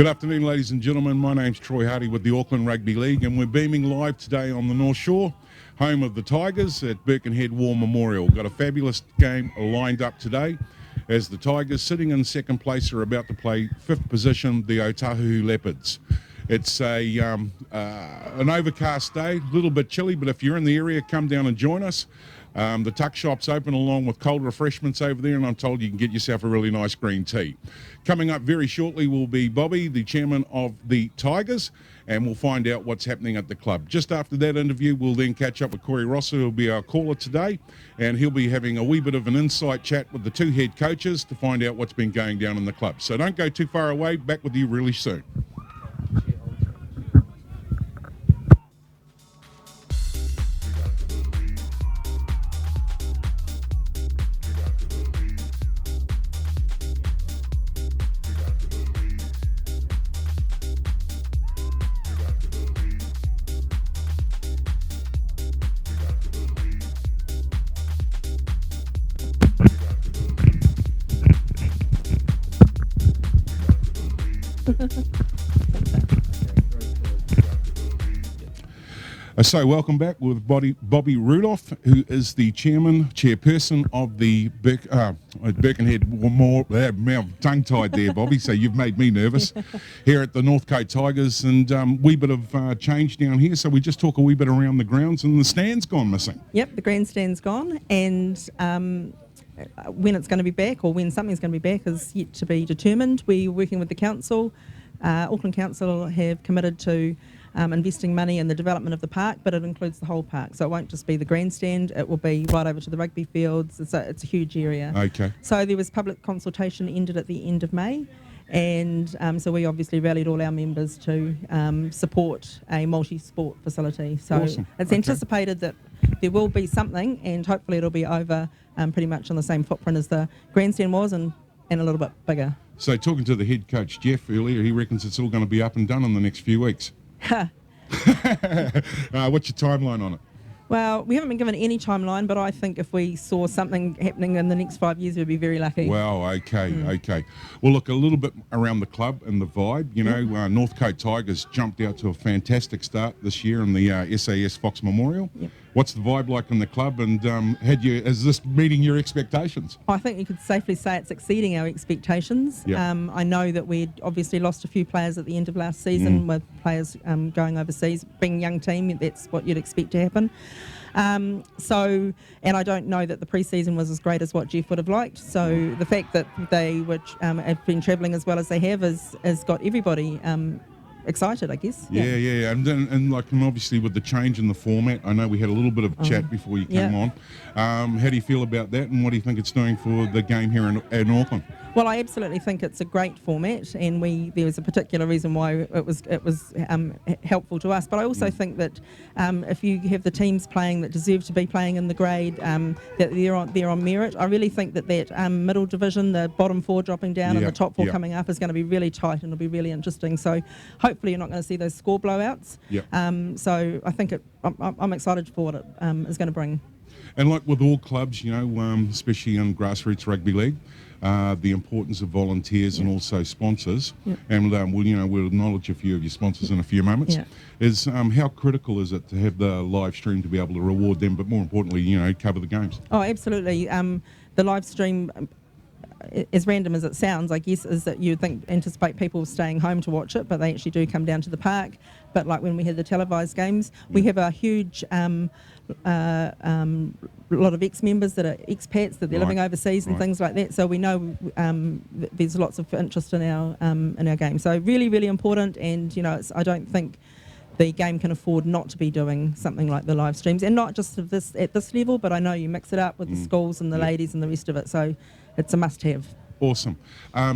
Good afternoon, ladies and gentlemen. My name's Troy Hardy with the Auckland Rugby League, and we're beaming live today on the North Shore, home of the Tigers at Birkenhead War Memorial. Got a fabulous game lined up today as the Tigers, sitting in second place, are about to play fifth position, the Otahuhu Leopards. It's an overcast day, a little bit chilly, but if you're in the area, come down and join us. The tuck shop's open along with cold refreshments over there, and I'm told you can get yourself a really nice green tea. Coming up very shortly will be Bobby, the chairman of the Tigers, and we'll find out what's happening at the club. Just after that interview, we'll then catch up with Corey Rosser, who'll be our caller today, and he'll be having a wee bit of an insight chat with the two head coaches to find out what's been going down in the club. So don't go too far away. Back with you really soon. So welcome back with Bobby Rudolph, who is the chairperson of the Birkenhead War, tongue-tied there, Bobby, so you've made me nervous, here at the Northcote Tigers, and wee bit of change down here, so we just talk a wee bit around the grounds, and the stand's gone missing. Yep, the grandstand's gone, and when it's going to be back, or when something's going to be back, is yet to be determined. We're working with the council. Auckland Council have committed to investing money in the development of the park, but it includes the whole park. So it won't just be the grandstand, it will be right over to the rugby fields. It's a huge area. Okay. So there was public consultation ended at the end of May, and so we obviously rallied all our members to support a multi-sport facility. So awesome. It's anticipated that there will be something, and hopefully it'll be over pretty much on the same footprint as the grandstand was, and a little bit bigger. So talking to the head coach, Jeff, earlier, he reckons it's all going to be up and done in the next few weeks. What's your timeline on it? Well, we haven't been given any timeline, but I think if we saw something happening in the next 5 years, we'd be very lucky. Wow, okay. Well, look, a little bit around the club and the vibe. You know, Northcote Tigers jumped out to a fantastic start this year in the SAS Fox Memorial. Yep. What's the vibe like in the club, and is this meeting your expectations? I think you could safely say it's exceeding our expectations. Yep. I know that we'd obviously lost a few players at the end of last season with players going overseas. Being a young team, that's what you'd expect to happen. And I don't know that the pre-season was as great as what Jeff would have liked. So the fact that they have been travelling as well as they have has got everybody excited, I guess. Yeah. And obviously with the change in the format, I know we had a little bit of chat before you came on. How do you feel about that, and what do you think it's doing for the game here in Auckland? Well, I absolutely think it's a great format, and there was a particular reason why it was helpful to us. But I also think that if you have the teams playing that deserve to be playing in the grade, that they're on merit. I really think that middle division, the bottom four dropping down and the top four coming up, is going to be really tight, and it'll be really interesting. So hopefully you're not going to see those score blowouts. So I think I'm excited for what it is going to bring. And like with all clubs, you know, especially in grassroots rugby league, the importance of volunteers and also sponsors, and we'll acknowledge a few of your sponsors in a few moments, is how critical is it to have the live stream to be able to reward them, but more importantly, cover the games? Oh, absolutely. The live stream, as random as it sounds, I guess, is that you'd anticipate people staying home to watch it, but they actually do come down to the park. But like when we had the televised games, we have a huge lot of ex-members that are expats, that they're living overseas and things like that. So we know there's lots of interest in our game. So really, really important. And I don't think the game can afford not to be doing something like the live streams, and not just at this level. But I know you mix it up with the schools and the ladies and the rest of it. So it's a must-have. Awesome.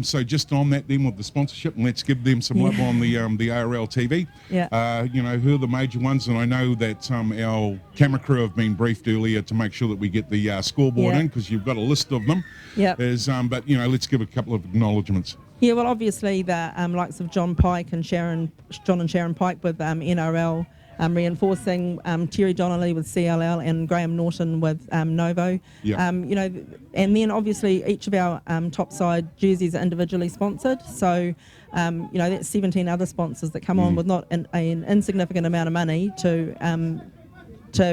So just on that then with the sponsorship, and let's give them some love on the ARL TV. Who are the major ones? And I know that our camera crew have been briefed earlier to make sure that we get the scoreboard in, because you've got a list of them. But let's give a couple of acknowledgements. Yeah, well, obviously the likes of John and Sharon Pike with NRL reinforcing Terry Donnelly with CLL and Graham Norton with Novo. Yeah. And then obviously each of our top side jerseys are individually sponsored. So, that's 17 other sponsors that come on with not an insignificant amount of money to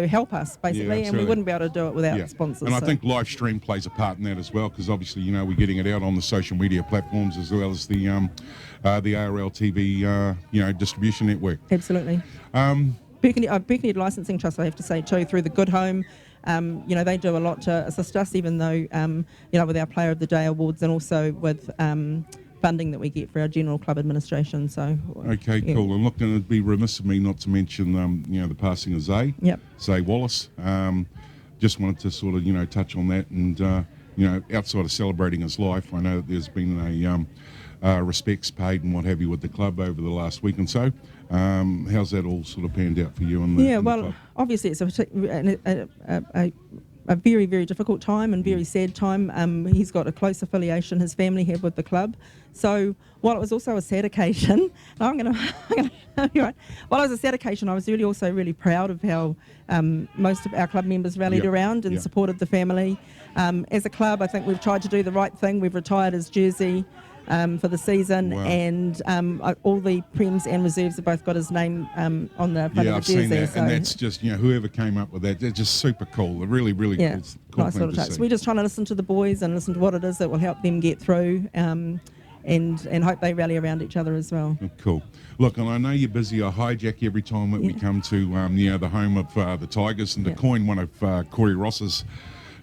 help us, basically, and we wouldn't be able to do it without sponsors. And I think live stream plays a part in that as well, because obviously, we're getting it out on the social media platforms as well as the ARL TV, distribution network. Absolutely. Birkenhead Licensing Trust, I have to say too, through the Good Home, they do a lot to assist us, even though, with our Player of the Day awards and also with funding that we get for our general club administration. So okay, cool. And look, it'd be remiss of me not to mention, the passing of Zay. Yep. Zay Wallace. Just wanted to sort of, touch on that, and outside of celebrating his life, I know that there's been a respects paid and what have you with the club over the last week and so. How's that all sort of panned out for you? Club? Obviously it's a very, very difficult time and very sad time. He's got a close affiliation his family have with the club. So while it was also a sad occasion, while it was a sad occasion, I was really proud of how most of our club members rallied around and supported the family. As a club, I think we've tried to do the right thing. We've retired his jersey for the season, and all the Prems and reserves have both got his name on the front of the jersey. Yeah, I've seen that, and that's just, whoever came up with that, they're just super cool. They're really, really cool. Nice little touch. So we're just trying to listen to the boys and listen to what it is that will help them get through, and hope they rally around each other as well. Cool. Look, and I know you're busy. I hijack every time that we come to, the home of the Tigers, and to coin one of Corey Ross's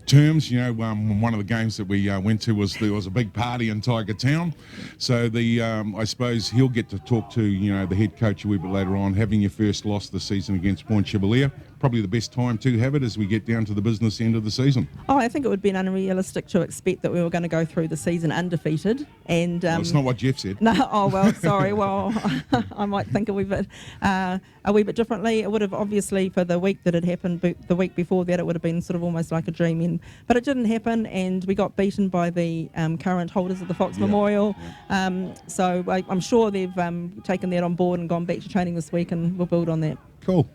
terms, one of the games that we went to there was a big party in Tiger Town, so I suppose he'll get to talk to the head coach a wee bit later on. Having your first loss this season against Point Chevalier, probably the best time to have it as we get down to the business end of the season. I think it would be unrealistic to expect that we were going to go through the season undefeated, and it's not what Jeff said. No, sorry. Well, I might think a wee bit differently. It would have obviously, for the week that had happened, the week before that, it would have been sort of almost like a dream end, but it didn't happen, and we got beaten by the current holders of the Fox Memorial. So I'm sure they've taken that on board and gone back to training this week, and we'll build on that. Cool.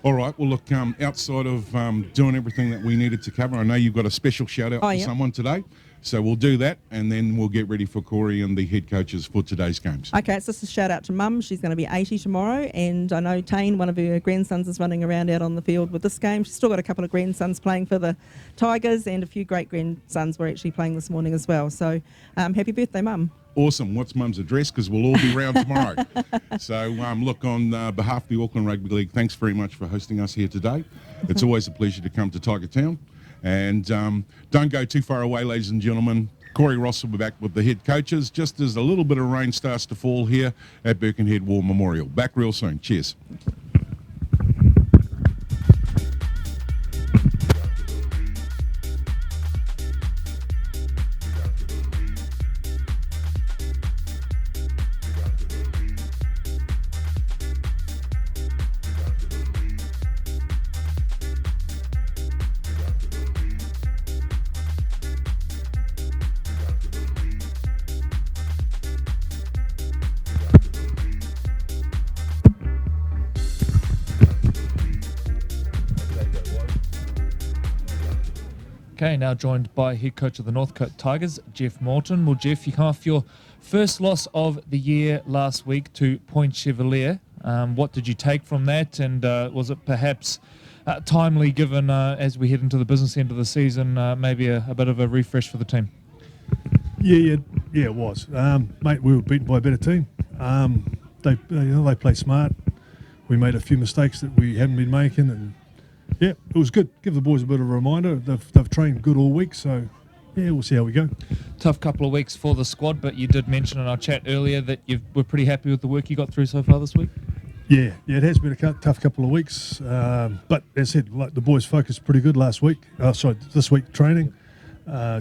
All right. Well, look, outside of doing everything that we needed to cover, I know you've got a special shout out for someone today. So we'll do that, and then we'll get ready for Corey and the head coaches for today's games. Okay, it's just a shout out to Mum. She's going to be 80 tomorrow, and I know Tane, one of her grandsons, is running around out on the field with this game. She's still got a couple of grandsons playing for the Tigers, and a few great grandsons were actually playing this morning as well. So happy birthday, Mum. Awesome. What's Mum's address? Because we'll all be around tomorrow. So, look, on behalf of the Auckland Rugby League, thanks very much for hosting us here today. It's always a pleasure to come to Tiger Town. And don't go too far away, ladies and gentlemen. Corey Ross will be back with the head coaches just as a little bit of rain starts to fall here at Birkenhead War Memorial. Back real soon. Cheers. Okay, now joined by head coach of the Northcote Tigers, Jeff Moulton. Well, Jeff, you come off your first loss of the year last week to Point Chevalier. What did you take from that, and was it perhaps timely given as we head into the business end of the season, maybe a bit of a refresh for the team? Yeah, it was. Mate, we were beaten by a better team. They play smart. We made a few mistakes that we hadn't been making, and yeah, it was good. Give the boys a bit of a reminder. They've trained good all week, so yeah, we'll see how we go. Tough couple of weeks for the squad, but you did mention in our chat earlier that you were pretty happy with the work you got through so far this week. Yeah, it has been a tough couple of weeks, but as I said, like the boys focused pretty good last week. This week training.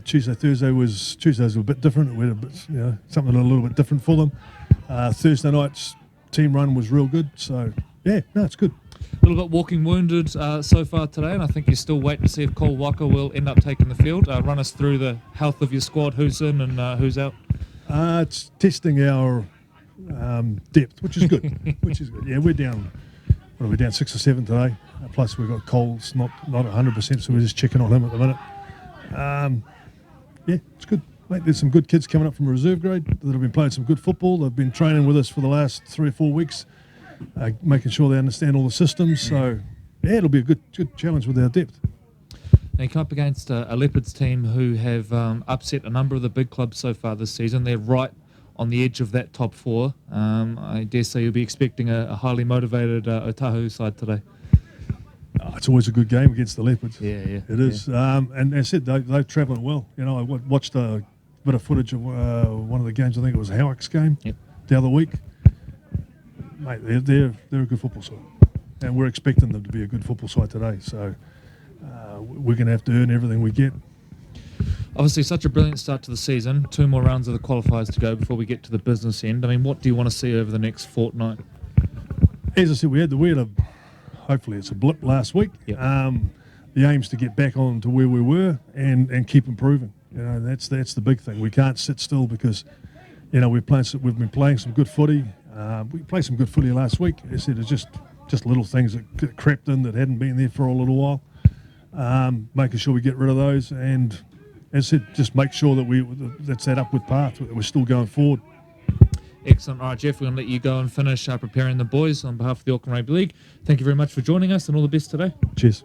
Tuesday was a little bit different. We had a bit, something a little bit different for them. Thursday night's team run was real good, so yeah, no, it's good. A little bit walking wounded so far today, and I think you're still waiting to see if Cole Waka will end up taking the field. Run us through the health of your squad, who's in and who's out. It's testing our depth, which is good. Yeah, we're down what are we down 6 or 7 today? Plus we've got Cole's not 100%, so we're just checking on him at the minute. Yeah, it's good. Mate, there's some good kids coming up from reserve grade that have been playing some good football. They've been training with us for the last 3 or 4 weeks, making sure they understand all the systems. So, yeah, it'll be a good challenge with our depth. Now you come up against a Leopards team who have upset a number of the big clubs so far this season. They're right on the edge of that top 4. I dare say you'll be expecting a highly motivated Otahuhu side today. Oh, it's always a good game against the Leopards. Yeah. It is. And as I said, they're travelling well. You know, I watched a bit of footage of one of the games. I think it was Howick's game the other week. Mate, they're a good football side. And we're expecting them to be a good football side today. So we're going to have to earn everything we get. Obviously, such a brilliant start to the season. 2 more rounds of the qualifiers to go before we get to the business end. I mean, what do you want to see over the next fortnight? As I said, we had a hopefully it's a blip last week. Yep. The aim's to get back on to where we were and keep improving. You know, that's the big thing. We can't sit still because, you know, we've been playing some good footy. We played some good footy last week. As I said, it's just little things that crept in that hadn't been there for a little while. Making sure we get rid of those, and as I said, just make sure that that's that upward path, that we're still going forward. Excellent. All right, Jeff, we're going to let you go and finish preparing the boys on behalf of the Auckland Rugby League. Thank you very much for joining us, and all the best today. Cheers.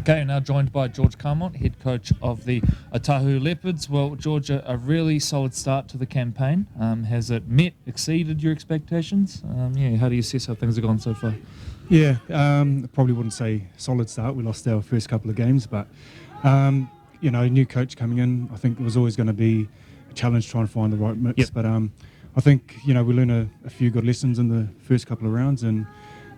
Okay, now joined by George Carmont, head coach of the Otahuhu Leopards. Well, George, a really solid start to the campaign. Has it exceeded your expectations? How do you assess how things have gone so far? Yeah, probably wouldn't say solid start. We lost our first couple of games, but new coach coming in, I think it was always going to be a challenge trying to find the right mix. Yep. But I think we learned a few good lessons in the first couple of rounds, and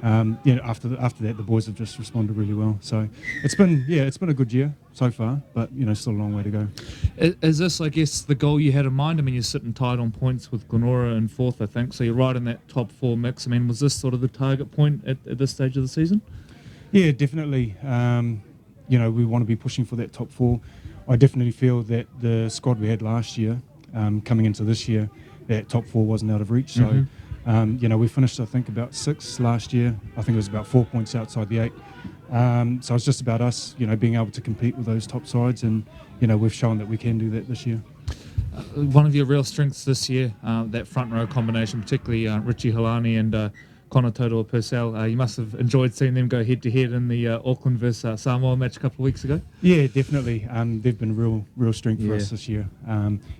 after that, the boys have just responded really well. So it's been a good year so far, but still a long way to go. Is this, I guess, the goal you had in mind? I mean, you're sitting tight on points with Glenora in 4th, I think, so you're right in that top 4 mix. I mean, was this sort of the target point at this stage of the season? Yeah, definitely. We want to be pushing for that top 4. I definitely feel that the squad we had last year, coming into this year, that top 4 wasn't out of reach. So. We finished, I think, about 6th last year. I think it was about 4 points outside the 8. So it's just about us, being able to compete with those top sides, and we've shown that we can do that this year. One of your real strengths this year, that front row combination, particularly Richie Halani and Connor Toto Purcell. You must have enjoyed seeing them go head to head in the Auckland versus Samoa match a couple of weeks ago. Yeah, definitely. They've been real strength for us this year.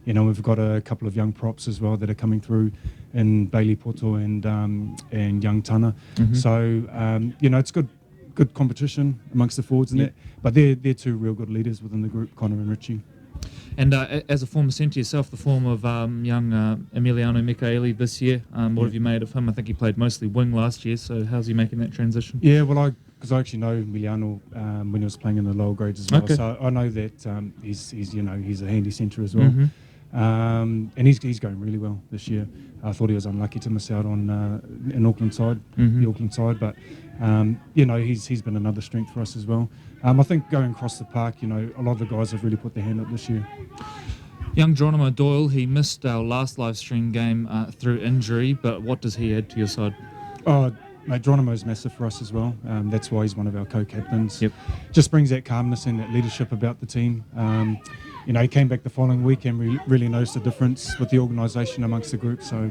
We've got a couple of young props as well that are coming through in Bailey Poto and young Tana. Mm-hmm. So it's good competition amongst the forwards and that. But they're 2 real good leaders within the group, Connor and Richie. And as a former centre yourself, the form of young Emiliano Michaeli this year, what have you made of him? I think he played mostly wing last year, so how's he making that transition? Yeah, well, because I actually know Emiliano when he was playing in the lower grades as well, okay. So I know that he's a handy centre as well. Mm-hmm. And he's going really well this year. I thought he was unlucky to miss out on an Auckland side, the Auckland side, but he's been another strength for us as well. I think going across the park, a lot of the guys have really put their hand up this year. Young Geronimo Doyle, he missed our last live stream game through injury, but what does he add to your side? Oh, mate, Geronimo's massive for us as well. That's why he's one of our co-captains. Yep. Just brings that calmness and that leadership about the team. He came back the following week and really noticed the difference with the organisation amongst the group. So,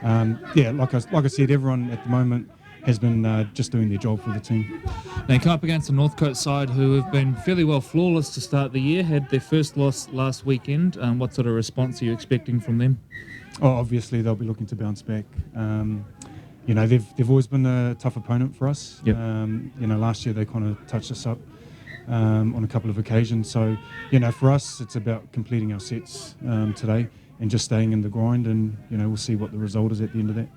like I said, everyone at the moment has been just doing their job for the team. Now you come up against the Northcote side, who have been fairly well flawless to start the year, had their first loss last weekend. What sort of response are you expecting from them? Oh, obviously they'll be looking to bounce back. They've always been a tough opponent for us. Yep. Last year they kind of touched us up on a couple of occasions. So, for us, it's about completing our sets today just staying in the grind, and we'll see what the result is at the end of that.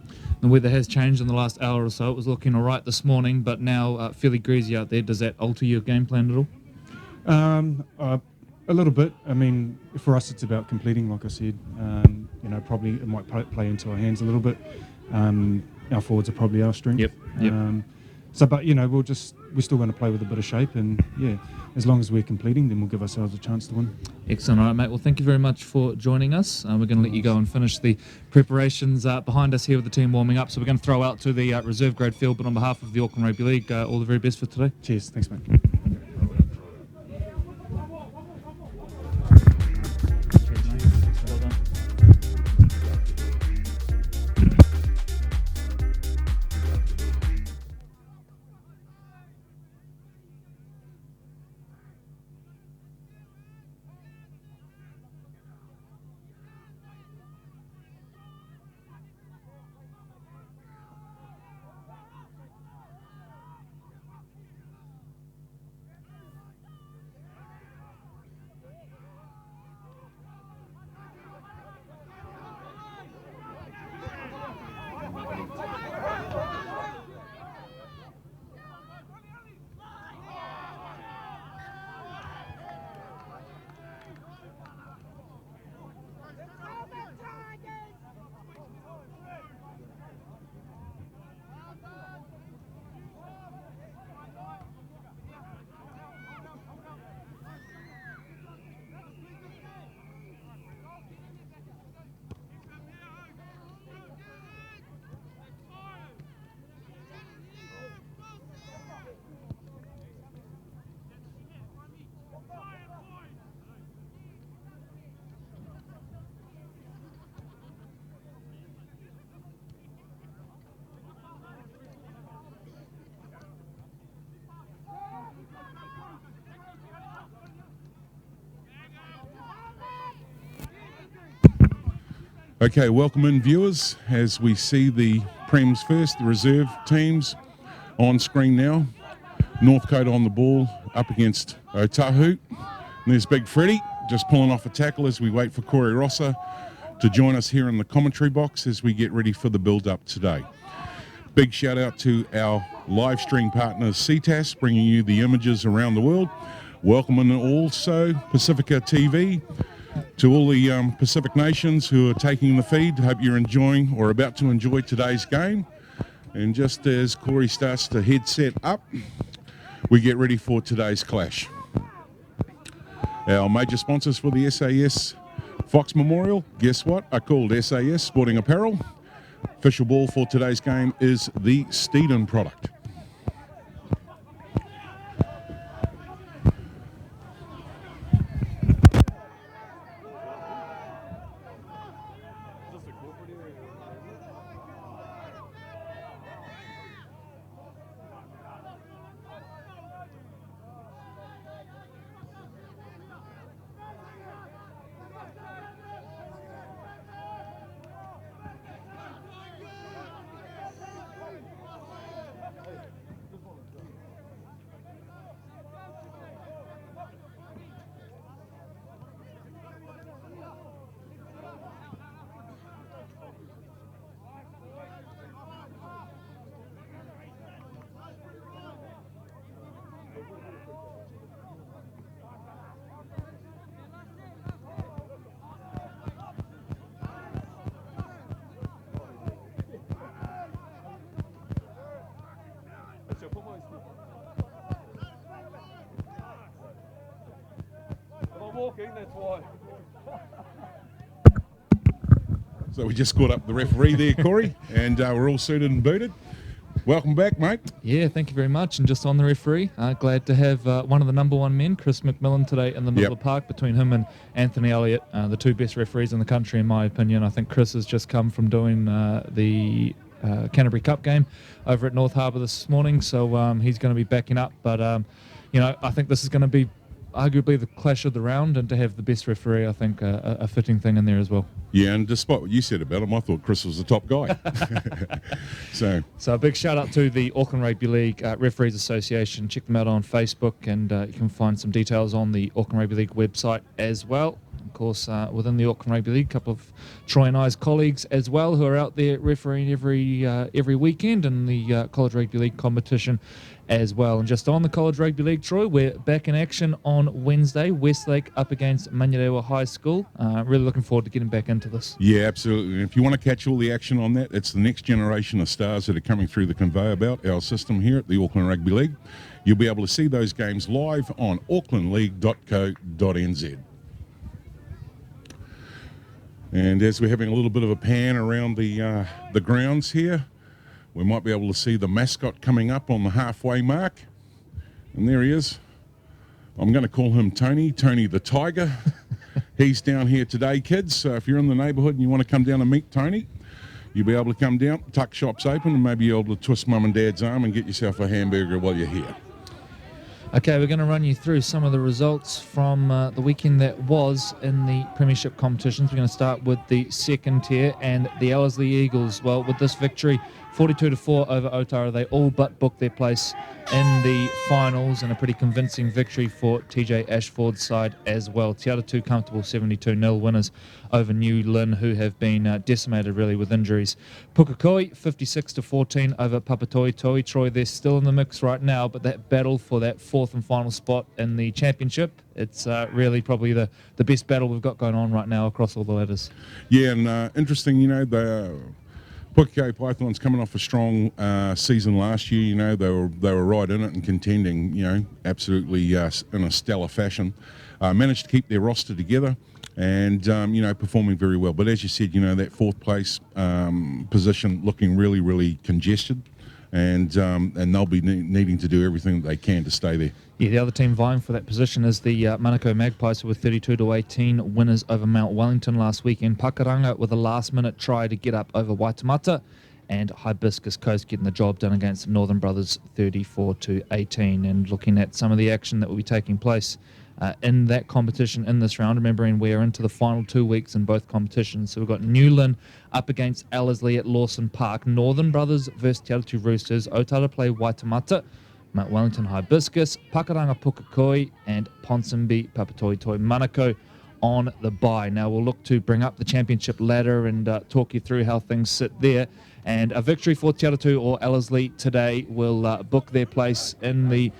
The weather has changed in the last hour or so. It was looking all right this morning, but now fairly greasy out there. Does that alter your game plan at all? A little bit. I mean, for us, it's about completing, like I said. Probably it might play into our hands a little bit. Our forwards are probably our strength. Yep. But we're still going to play with a bit of shape, and as long as we're completing, then we'll give ourselves a chance to win. Excellent. All right, mate. Well, thank you very much for joining us. We're going to let you go and finish the preparations behind us here with the team warming up. So we're going to throw out to the reserve grade field, but on behalf of the Auckland Rugby League, all the very best for today. Cheers. Thanks, mate. Okay, welcome in viewers as we see the Prems first, the reserve teams on screen now. Northcote on the ball up against Otahuhu. And there's Big Freddie just pulling off a tackle as we wait for Corey Rosser to join us here in the commentary box as we get ready for the build-up today. Big shout out to our live stream partners CTAS, bringing you the images around the world. Welcome in also Pacifica TV. To all the Pacific nations who are taking the feed, hope you're enjoying or about to enjoy today's game. And just as Corey starts to headset up, we get ready for today's clash. Our major sponsors for the SAS Fox Memorial, guess what, are called SAS Sporting Apparel. Official ball for today's game is the Steeden product. That's why. So we just caught up the referee there, Corey, and we're all suited and booted. Welcome back, mate. Yeah, thank you very much. And just on the referee, glad to have one of the number one men, Chris McMillan, today in the middle of the park between him and Anthony Elliott, the two best referees in the country, in my opinion. I think Chris has just come from doing the Canterbury Cup game over at North Harbour this morning, so he's going to be backing up. But, I think this is going to be arguably the clash of the round, and to have the best referee, I think, a fitting thing in there as well. Yeah, and despite what you said about him, I thought Chris was the top guy. So a big shout out to the Auckland Rugby League Referees Association. Check them out on Facebook, and you can find some details on the Auckland Rugby League website as well. Of course, within the Auckland Rugby League, a couple of Troy and I's colleagues as well who are out there refereeing every weekend in the College Rugby League competition as well. And just on the College Rugby League, Troy, we're back in action on Wednesday. Westlake up against Manurewa High School. Really looking forward to getting back into this. yeah, absolutely. And if you want to catch all the action on that, it's the next generation of stars that are coming through the conveyor belt, our system here at the Auckland Rugby League. You'll be able to see those games live on aucklandleague.co.nz. And as we're having a little bit of a pan around the grounds here, we might be able to see the mascot coming up on the halfway mark. And there he is. I'm going to call him Tony the Tiger. He's down here today, kids. So if you're in the neighbourhood and you want to come down and meet Tony, you'll be able to come down, tuck shop's open, and maybe you're able to twist mum and dad's arm and get yourself a hamburger while you're here. Okay, we're going to run you through some of the results from the weekend that was in the Premiership competitions. We're going to start with the second tier and the Ellerslie Eagles. Well, with this victory, 42-4 over Otahuhu, they all but booked their place in the finals, and a pretty convincing victory for TJ Ashford's side as well. Te Atatū comfortable 72-0 winners over New Lynn, who have been decimated really with injuries. Pukekohe 56-14 over Papatoetoe. Troy, they're still in the mix right now, but that battle for that fourth and final spot in the championship, it's really probably the best battle we've got going on right now across all the ladders. Yeah, and interesting, the Pukekohe Pythons coming off a strong season last year. They were right in it and contending, absolutely in a stellar fashion. Managed to keep their roster together and, performing very well. But as you said, that fourth place position looking really, really congested, and they'll be needing to do everything that they can to stay there. Yeah, the other team vying for that position is the Manukau Magpies, who were 32-18 winners over Mount Wellington last weekend. Pakaranga with a last-minute try to get up over Waitemata, and Hibiscus Coast getting the job done against Northern Brothers 34-18. And looking at some of the action that will be taking place in that competition in this round, remembering we're into the final 2 weeks in both competitions. So we've got New Lynn up against Ellerslie at Lawson Park, Northern Brothers versus Te Atatū Roosters, Otara play Waitemata, Mount Wellington Hibiscus, Pakaranga Pukekohe, and Ponsonby Papatoetoe Manukau on the bye. Now we'll look to bring up the championship ladder and talk you through how things sit there. And a victory for Te Atatū or Ellerslie today will book their place in the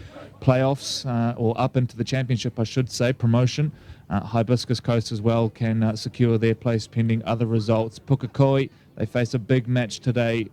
playoffs, or up into the championship, I should say, promotion. Hibiscus Coast as well can secure their place pending other results. Pukekohe, they face a big match today.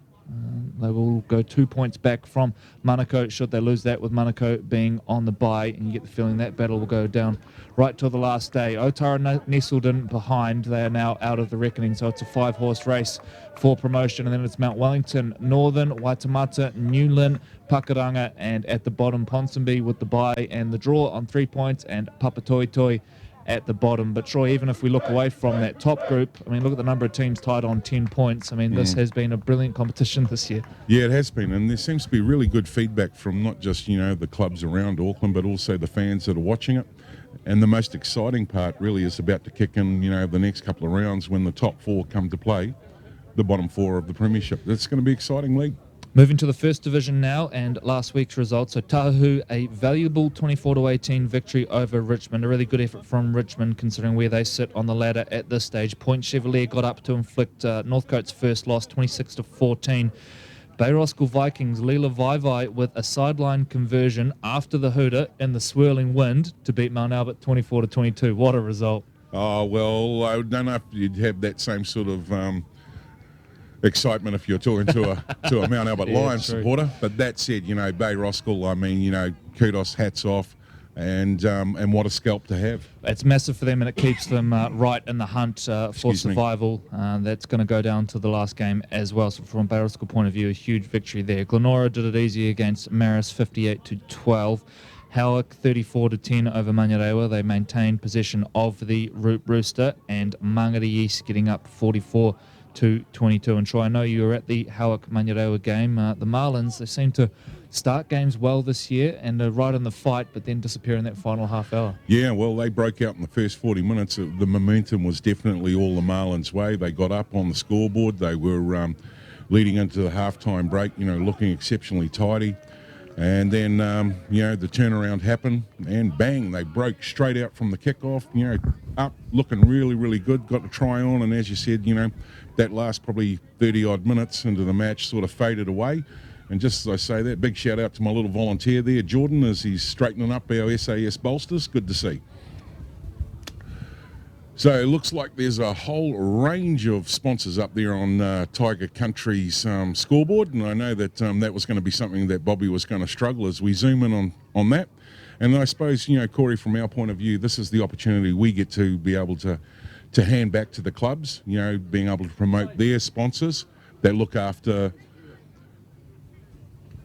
They will go 2 points back from Manukau should they lose that, with Manukau being on the bye, and you get the feeling that battle will go down right till the last day. Otara nestled in behind. They are now out of the reckoning, so it's a 5-horse race for promotion, and then it's Mount Wellington, Northern, Waitemata, New Lynn, Pakaranga, and at the bottom Ponsonby with the bye and the draw on 3 points, and Papatoetoe at the bottom. But Troy, even if we look away from that top group, look at the number of teams tied on 10 points. This has been a brilliant competition this year. Yeah, it has been, and there seems to be really good feedback from not just, the clubs around Auckland, but also the fans that are watching it. And the most exciting part really is about to kick in, the next couple of rounds when the top four come to play, the bottom four of the Premiership. That's going to be an exciting league. Moving to the first division now, and last week's results. Otahuhu, a valuable 24-18 victory over Richmond. A really good effort from Richmond, considering where they sit on the ladder at this stage. Point Chevalier got up to inflict Northcote's first loss, 26-14. Bayroskal Vikings, Leela Vaivai with a sideline conversion after the hooter in the swirling wind to beat Mount Albert 24-22. What a result. Oh, well, I don't know if you'd have that same sort of excitement if you're talking to a Mount Albert Lions supporter. But that said, Bayroskal, kudos, hats off, and what a scalp to have. It's massive for them, and it keeps them right in the hunt for survival. That's going to go down to the last game as well. So from a Bayroskal point of view, a huge victory there. Glenora did it easy against Maris, 58-12. Howick 34-10 over Manurewa. They maintained possession of the Root Rooster, and Mangere East getting up 44 22-22. And Troy, I know you were at the Howick Manurewa game. The Marlins, they seem to start games well this year and are right in the fight, but then disappear in that final half hour. Yeah, well, they broke out in the first 40 minutes. The momentum was definitely all the Marlins' way. They got up on the scoreboard. They were leading into the halftime break, looking exceptionally tidy. And then, the turnaround happened, and bang, they broke straight out from the kickoff, up, looking really, really good, got the try on, and as you said, that last probably 30-odd minutes into the match sort of faded away. And just as I say that, big shout out to my little volunteer there, Jordan, as he's straightening up our SAS bolsters. Good to see. So it looks like there's a whole range of sponsors up there on Tiger Country's scoreboard, and I know that that was going to be something that Bobby was going to struggle as we zoom in on that. And I suppose, Corey, from our point of view, this is the opportunity we get to be able to hand back to the clubs, being able to promote their sponsors that look after...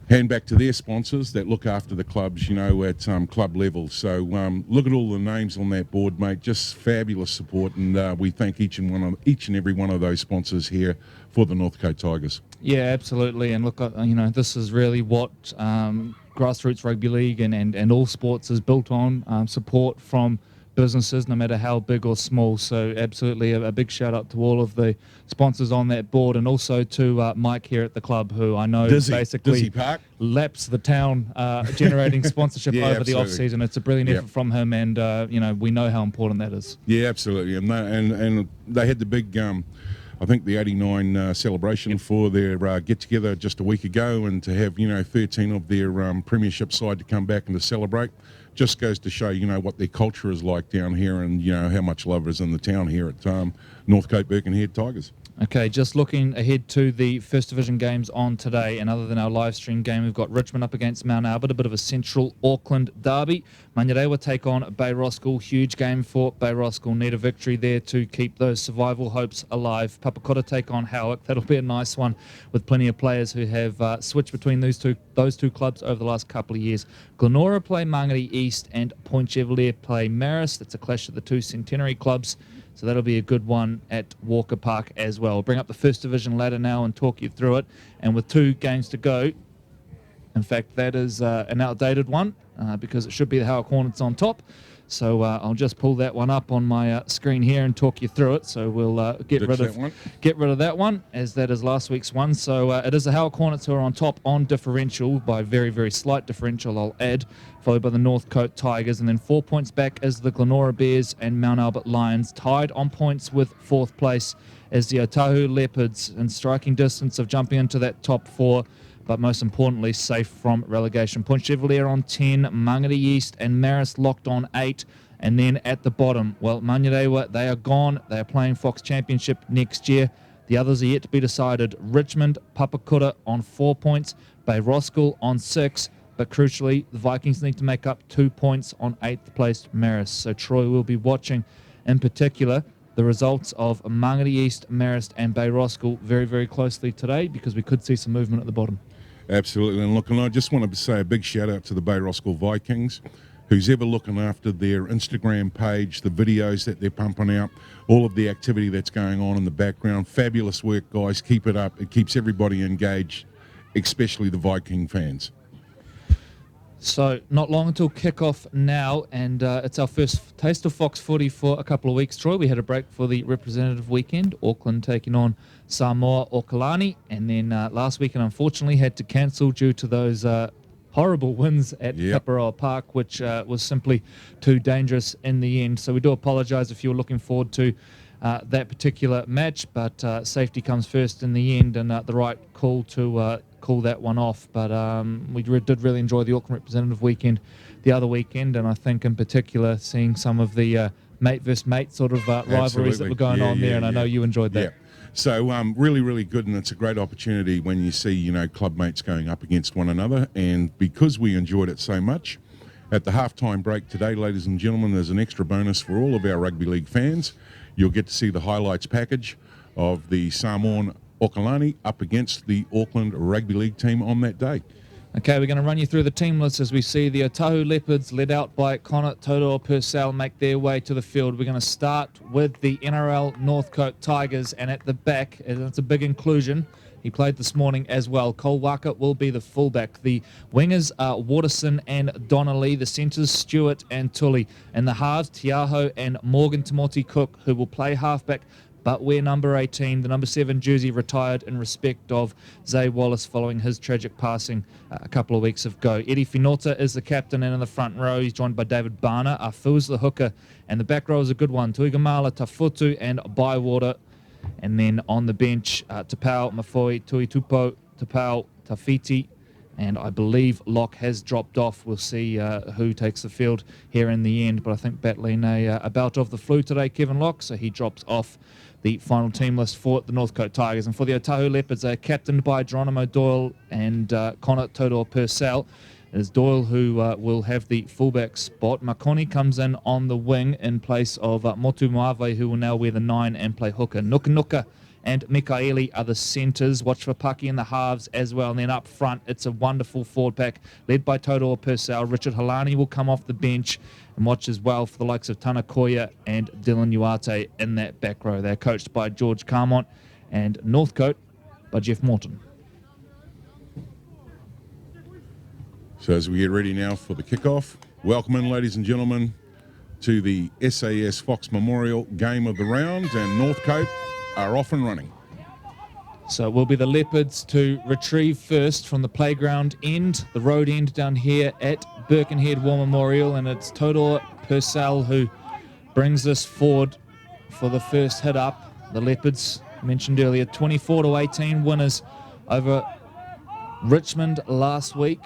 hand back to their sponsors that look after the clubs, at club level. So look at all the names on that board, mate. Just fabulous support, and we thank each and every one of those sponsors here for the Northcote Tigers. Yeah, absolutely. And look, this is really what grassroots rugby league and all sports is built on, support from businesses, no matter how big or small. So absolutely a big shout out to all of the sponsors on that board, and also to Mike here at the club, who I know basically laps the town generating sponsorship over absolutely. the off season. It's a brilliant effort from him, and we know how important that is. Yeah, absolutely. And they had the big I think the 89 celebration for their get-together just a week ago, and to have 13 of their Premiership side to come back and to celebrate just goes to show what their culture is like down here, and how much love is in the town here at Northcote Birkenhead Tigers. Okay, just looking ahead to the First Division games on today, and other than our live stream game, we've got Richmond up against Mount Albert, a bit of a central Auckland derby. Manurewa take on Bay Roskill, huge game for Bay Roskill, need a victory there to keep those survival hopes alive. Papakura take on Howick, that'll be a nice one with plenty of players who have switched between those two clubs over the last couple of years. Glenora play Mangere East and Point Chevalier play Marist. That's a clash of the two centenary clubs. So that'll be a good one at Walker Park as well. We'll bring up the First Division ladder now and talk you through it. And with 2 games to go, in fact, that is an outdated one because it should be the Howick Hornets on top. So I'll just pull that one up on my screen here and talk you through it. So we'll get rid of that one, as that is last week's one. So it is the Howick Hornets who are on top on differential, by very, very slight differential, I'll add, followed by the Northcote Tigers. And then 4 points back as the Glenora Bears and Mount Albert Lions, tied on points with 4th place as the Otahuhu Leopards, in striking distance of jumping into that top 4, but most importantly, safe from relegation. Point Chevalier on 10, Mangere East and Marist locked on 8. And then at the bottom, well, Manurewa, they are gone. They are playing Fox Championship next year. The others are yet to be decided. Richmond, Papakura on 4 points, Bay Roskill on 6. But crucially, the Vikings need to make up 2 points on 8th placed Marist. So Troy will be watching, in particular, the results of Mangere East, Marist and Bay Roskill very, very closely today, because we could see some movement at the bottom. Absolutely. And look, and I just wanted to say a big shout out to the Bay Roskill Vikings. Who's ever looking after their Instagram page, the videos that they're pumping out, all of the activity that's going on in the background. Fabulous work, guys. Keep it up. It keeps everybody engaged, especially the Viking fans. So not long until kickoff now, and it's our first taste of Fox footy for a couple of weeks, Troy. We had a break for the representative weekend, Auckland taking on Samoa or Kalani, and then last weekend unfortunately had to cancel due to those horrible wins at Paparoa Park, which was simply too dangerous in the end. So we do apologise if you were looking forward to that particular match, but safety comes first in the end, and the right call to call that one off. But we did really enjoy the Auckland representative weekend the other weekend, and I think in particular seeing some of the mate versus mate sort of rivalries that were going on there, and I know you enjoyed that. So really, really good, and it's a great opportunity when you see, club mates going up against one another. And because we enjoyed it so much, at the halftime break today, ladies and gentlemen, there's an extra bonus for all of our rugby league fans. You'll get to see the highlights package of the Samoan Okalani up against the Auckland Rugby League team on that day. Okay, we're going to run you through the team list as we see the Otahuhu Leopards, led out by Connor Toto Purcell, make their way to the field. We're going to start with the NRL Northcote Tigers, and at the back, and it's a big inclusion, he played this morning as well. Cole Waka will be the fullback. The wingers are Waterson and Donnelly. The centres, Stewart and Tully. And the halves, Tiaho and Morgan Tamoti Cook, who will play halfback, but wear number 18, the number 7 jersey, retired in respect of Zay Wallace following his tragic passing a couple of weeks ago. Eddie Finota is the captain, and in the front row he's joined by David Barner. Afu is the hooker, and the back row is a good one. Tuigamala, Tafutu and Bywater. And then on the bench, Tapau, Mafoi, Tui Tupo, Tapau, Tafiti, and I believe Locke has dropped off. We'll see who takes the field here in the end, but I think battling a bout of the flu today, Kevin Locke, so he drops off the final team list for the Northcote Tigers. And for the Otahuhu Leopards, they're captained by Geronimo Doyle and Connor Toto Purcell. It is Doyle who will have the fullback spot. Makoni comes in on the wing in place of Motu Moave, who will now wear the 9 and play hooker. Nuka and Mikaeli are the centres. Watch for Paki in the halves as well. And then up front, it's a wonderful forward pack led by Toto Purcell. Richard Halani will come off the bench, and watch as well for the likes of Tanakoya and Dylan Uate in that back row. They're coached by George Carmont, and Northcote by Jeff Morton. So as we get ready now for the kickoff, welcome in, ladies and gentlemen, to the SAS Fox Memorial Game of the Round, and Northcote are off and running. So it will be the Leopards to retrieve first from the playground end, the road end down here at Birkenhead War Memorial, and it's Toto Purcell who brings this forward for the first hit up. The Leopards, mentioned earlier, 24-18 winners over Richmond last week.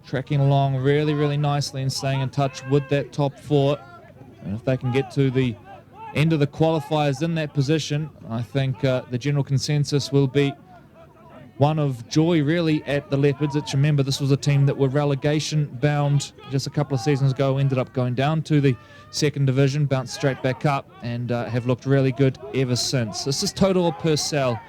Tracking along really, really nicely and staying in touch with that top 4. And if they can get to the end of the qualifiers in that position, I think the general consensus will be one of joy, really, at the Leopards. Let's remember, this was a team that were relegation bound just a couple of seasons ago, ended up going down to the second division, bounced straight back up, and have looked really good ever since. This is Toto Purcell,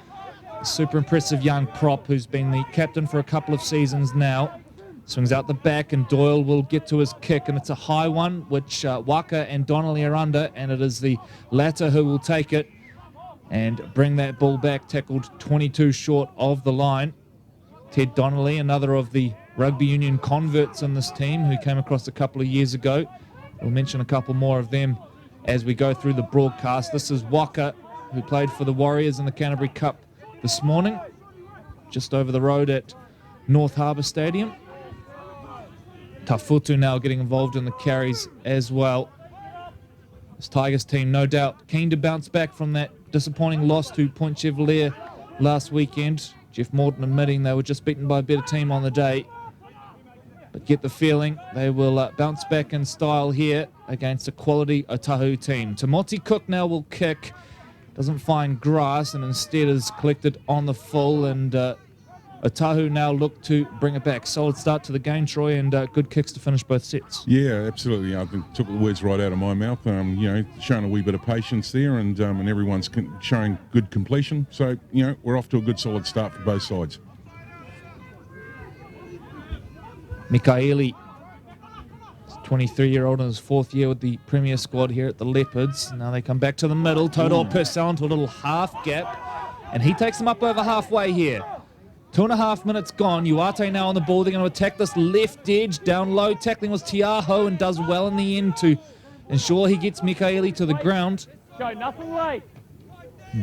a super impressive young prop who's been the captain for a couple of seasons now. Swings out the back, and Doyle will get to his kick, and it's a high one, which Waka and Donnelly are under, and it is the latter who will take it and bring that ball back, tackled 22 short of the line. Ted Donnelly, another of the rugby union converts in this team, who came across a couple of years ago. We'll mention a couple more of them as we go through the broadcast. This is Waka, who played for the Warriors in the Canterbury Cup this morning, just over the road at North Harbour Stadium. Tafutu now getting involved in the carries as well. This Tigers team, no doubt, keen to bounce back from that disappointing loss to Point Chevalier last weekend. Jeff Morton admitting they were just beaten by a better team on the day. But get the feeling they will bounce back in style here against a quality Otahuhu team. Tamoti Cook now will kick. Doesn't find grass and instead is collected on the full, and Otahuhu now look to bring it back. Solid start to the game, Troy, and good kicks to finish both sets. Yeah, absolutely. I think took the words right out of my mouth. Showing a wee bit of patience there, and everyone's showing good completion. So, we're off to a good solid start for both sides. Mikaeli, 23-year-old in his 4th year with the Premier squad here at the Leopards. Now they come back to the middle. Toto Purcell into a little half gap, and he takes them up over halfway here. 2.5 minutes gone. Uate now on the ball. They're going to attack this left edge. Down low. Tackling was Tiaho, and does well in the end to ensure he gets Mikaeli to the ground. Go, nothing late.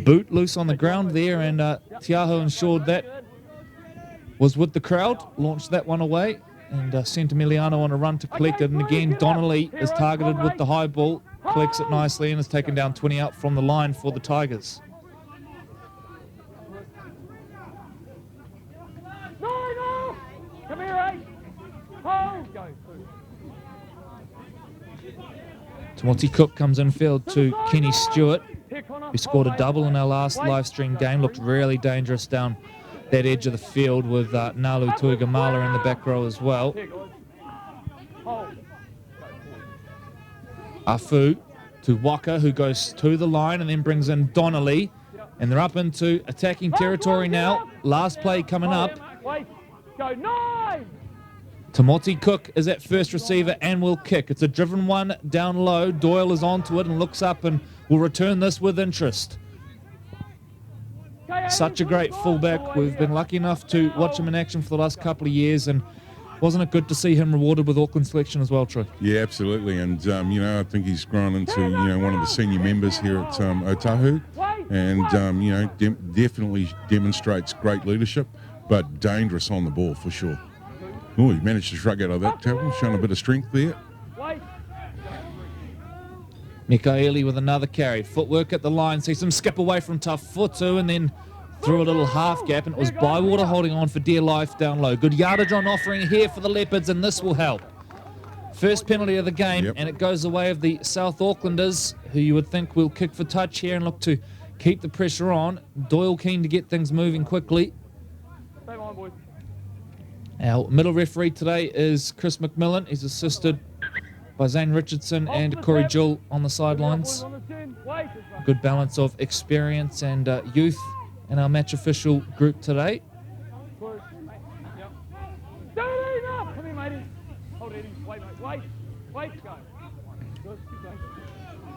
Boot loose on the ground there, and Tiaho ensured that was with the crowd. Launched that one away and sent Emiliano on a run to collect it. And again, Donnelly is targeted with the high ball. Collects it nicely and is taken down 20 out from the line for the Tigers. Come here, Ace. Oh, go through. Tamoti Cook comes in field to Kenny Stewart, who scored a double in our last live stream game. Looked really dangerous down that edge of the field with Nalu Tuigamala in the back row as well. Afu to Waka, who goes to the line and then brings in Donnelly. And they're up into attacking territory now. Last play coming up. Go 9! Tamoti Cook is at first receiver and will kick. It's a driven one down low. Doyle is onto it and looks up and will return this with interest. Such a great fullback. We've been lucky enough to watch him in action for the last couple of years, and wasn't it good to see him rewarded with Auckland selection as well, Troy? Yeah, absolutely. And, I think he's grown into, one of the senior members here at Otahuhu. And, definitely demonstrates great leadership, but dangerous on the ball for sure. Oh, he managed to shrug out of that tackle, showing a bit of strength there. Mikaeli with another carry. Footwork at the line. Sees him skip away from Tafutu and then through a little half gap. And it was Bywater holding on for dear life down low. Good yardage on offering here for the Leopards, and this will help. First penalty of the game, and it goes the way of the South Aucklanders, who you would think will kick for touch here and look to keep the pressure on. Doyle keen to get things moving quickly. Our middle referee today is Chris McMillan. He's assisted by Zane Richardson and Corey Gill on the sidelines. Good balance of experience and youth in our match official group today.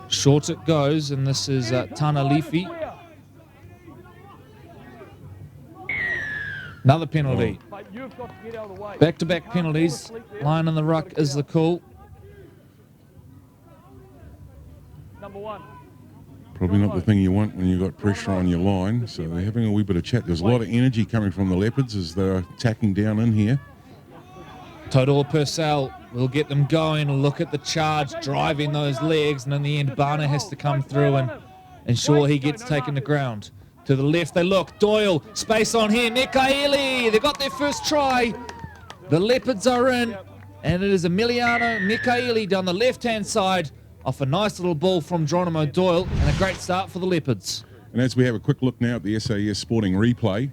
Short it goes, and this is Tana Leafy. Another penalty. Back-to-back penalties. Line in the ruck is the call. Probably not the thing you want when you've got pressure on your line. So they're having a wee bit of chat. There's a lot of energy coming from the Leopards as they're attacking down in here. Todor Purcell will get them going. Look at the charge, driving those legs, and in the end, Barner has to come through and ensure he gets taken to ground. To the left they look. Doyle, space on here. Mikaeli, they got their first try. The Leopards are in, and it is Emiliano Mikaeli down the left-hand side off a nice little ball from Geronimo Doyle, and a great start for the Leopards. And as we have a quick look now at the SAS Sporting replay,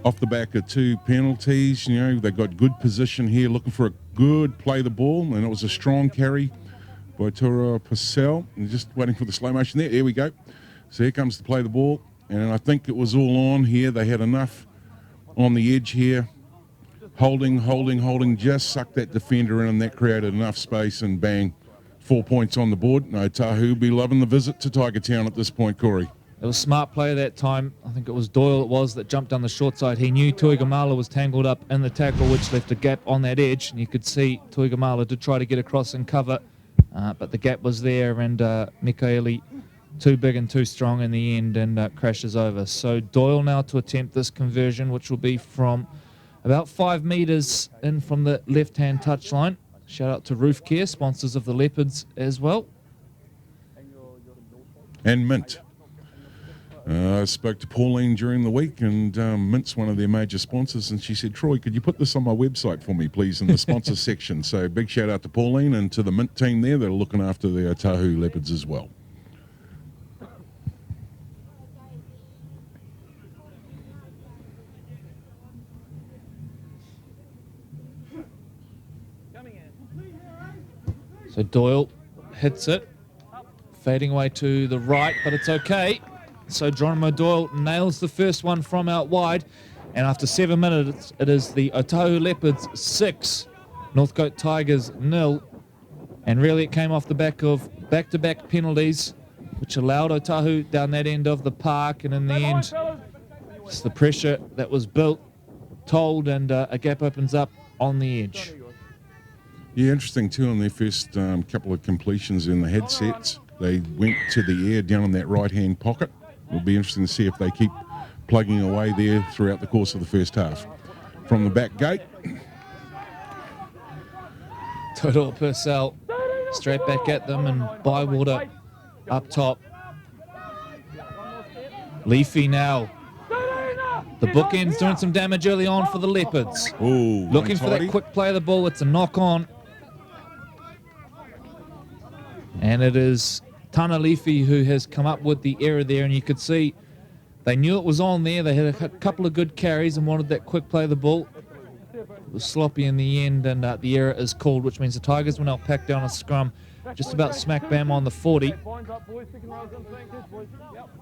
off the back of two penalties, they've got good position here, looking for a good play the ball, and it was a strong carry by Todor Purcell. And just waiting for the slow motion there. There we go. So here comes to play the ball. And I think it was all on here. They had enough on the edge here. Holding, just sucked that defender in, and that created enough space, and bang, 4 points on the board. No, Otahuhu be loving the visit to Tiger Town at this point, Corey. It was smart play that time. I think it was Doyle that jumped down the short side. He knew Tuigamala was tangled up in the tackle, which left a gap on that edge, and you could see Tuigamala did try to get across and cover, but the gap was there, and Mikaeli too big and too strong in the end, and crashes over. So Doyle now to attempt this conversion, which will be from about 5 metres in from the left-hand touchline. Shout out to Roof Care, sponsors of the Leopards as well. And Mint. I spoke to Pauline during the week, and Mint's one of their major sponsors, and she said, Troy, could you put this on my website for me, please, in the sponsors section? So big shout out to Pauline and to the Mint team there that are looking after the Otahuhu Leopards as well. So Doyle hits it, fading away to the right, but it's okay. So Geronimo Doyle nails the first one from out wide, and after 7 minutes, it is the Otahuhu Leopards 6, Northcote Tigers 0, and really it came off the back of back-to-back penalties, which allowed Otahuhu down that end of the park, and in the end, it's the pressure that was built, told, and a gap opens up on the edge. Yeah, interesting too, on their first couple of completions in the headsets, they went to the air down in that right-hand pocket. It'll be interesting to see if they keep plugging away there throughout the course of the first half. From the back gate. Todor Purcell straight back at them, and Bywater up top. Leafy now. The bookend's doing some damage early on for the Leopards. Ooh, looking for that untidy. quick play of the ball. It's a knock on. And it is Tana Leafy who has come up with the error there, and you could see they knew it was on there. They had a couple of good carries and wanted that quick play of the ball. It was sloppy in the end, and the error is called, which means the Tigers will now pack down a scrum just about smack bam on the 40.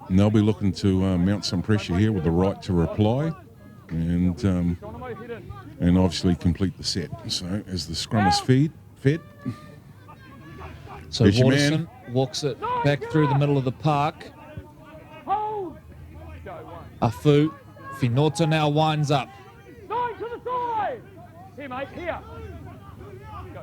And they'll be looking to mount some pressure here with the right to reply. and obviously complete the set. So as the scrum is fed. So There's your Waterson man. walks it back through the middle of the park. Hold. Go one. Afu Finota now winds up. 9 to the side. Here, mate. Here. Go.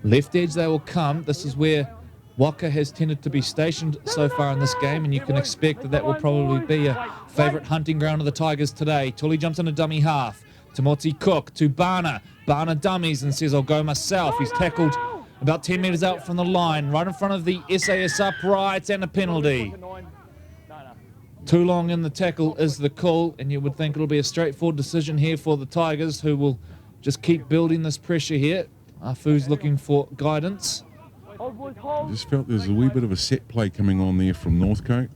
2. Left edge they will come. This is where Waka has tended to be stationed so far in this game, and you can expect that that will probably be a favourite hunting ground of the Tigers today. Tully jumps into dummy half. Timothy Cook to Barner. Barner dummies and says, I'll go myself. He's tackled about 10 metres out from the line, right in front of the SAS uprights, and a penalty. Too long in the tackle is the call, and you would think it'll be a straightforward decision here for the Tigers, who will just keep building this pressure here. Afu's looking for guidance. I just felt there's a wee bit of a set play coming on there from Northcote.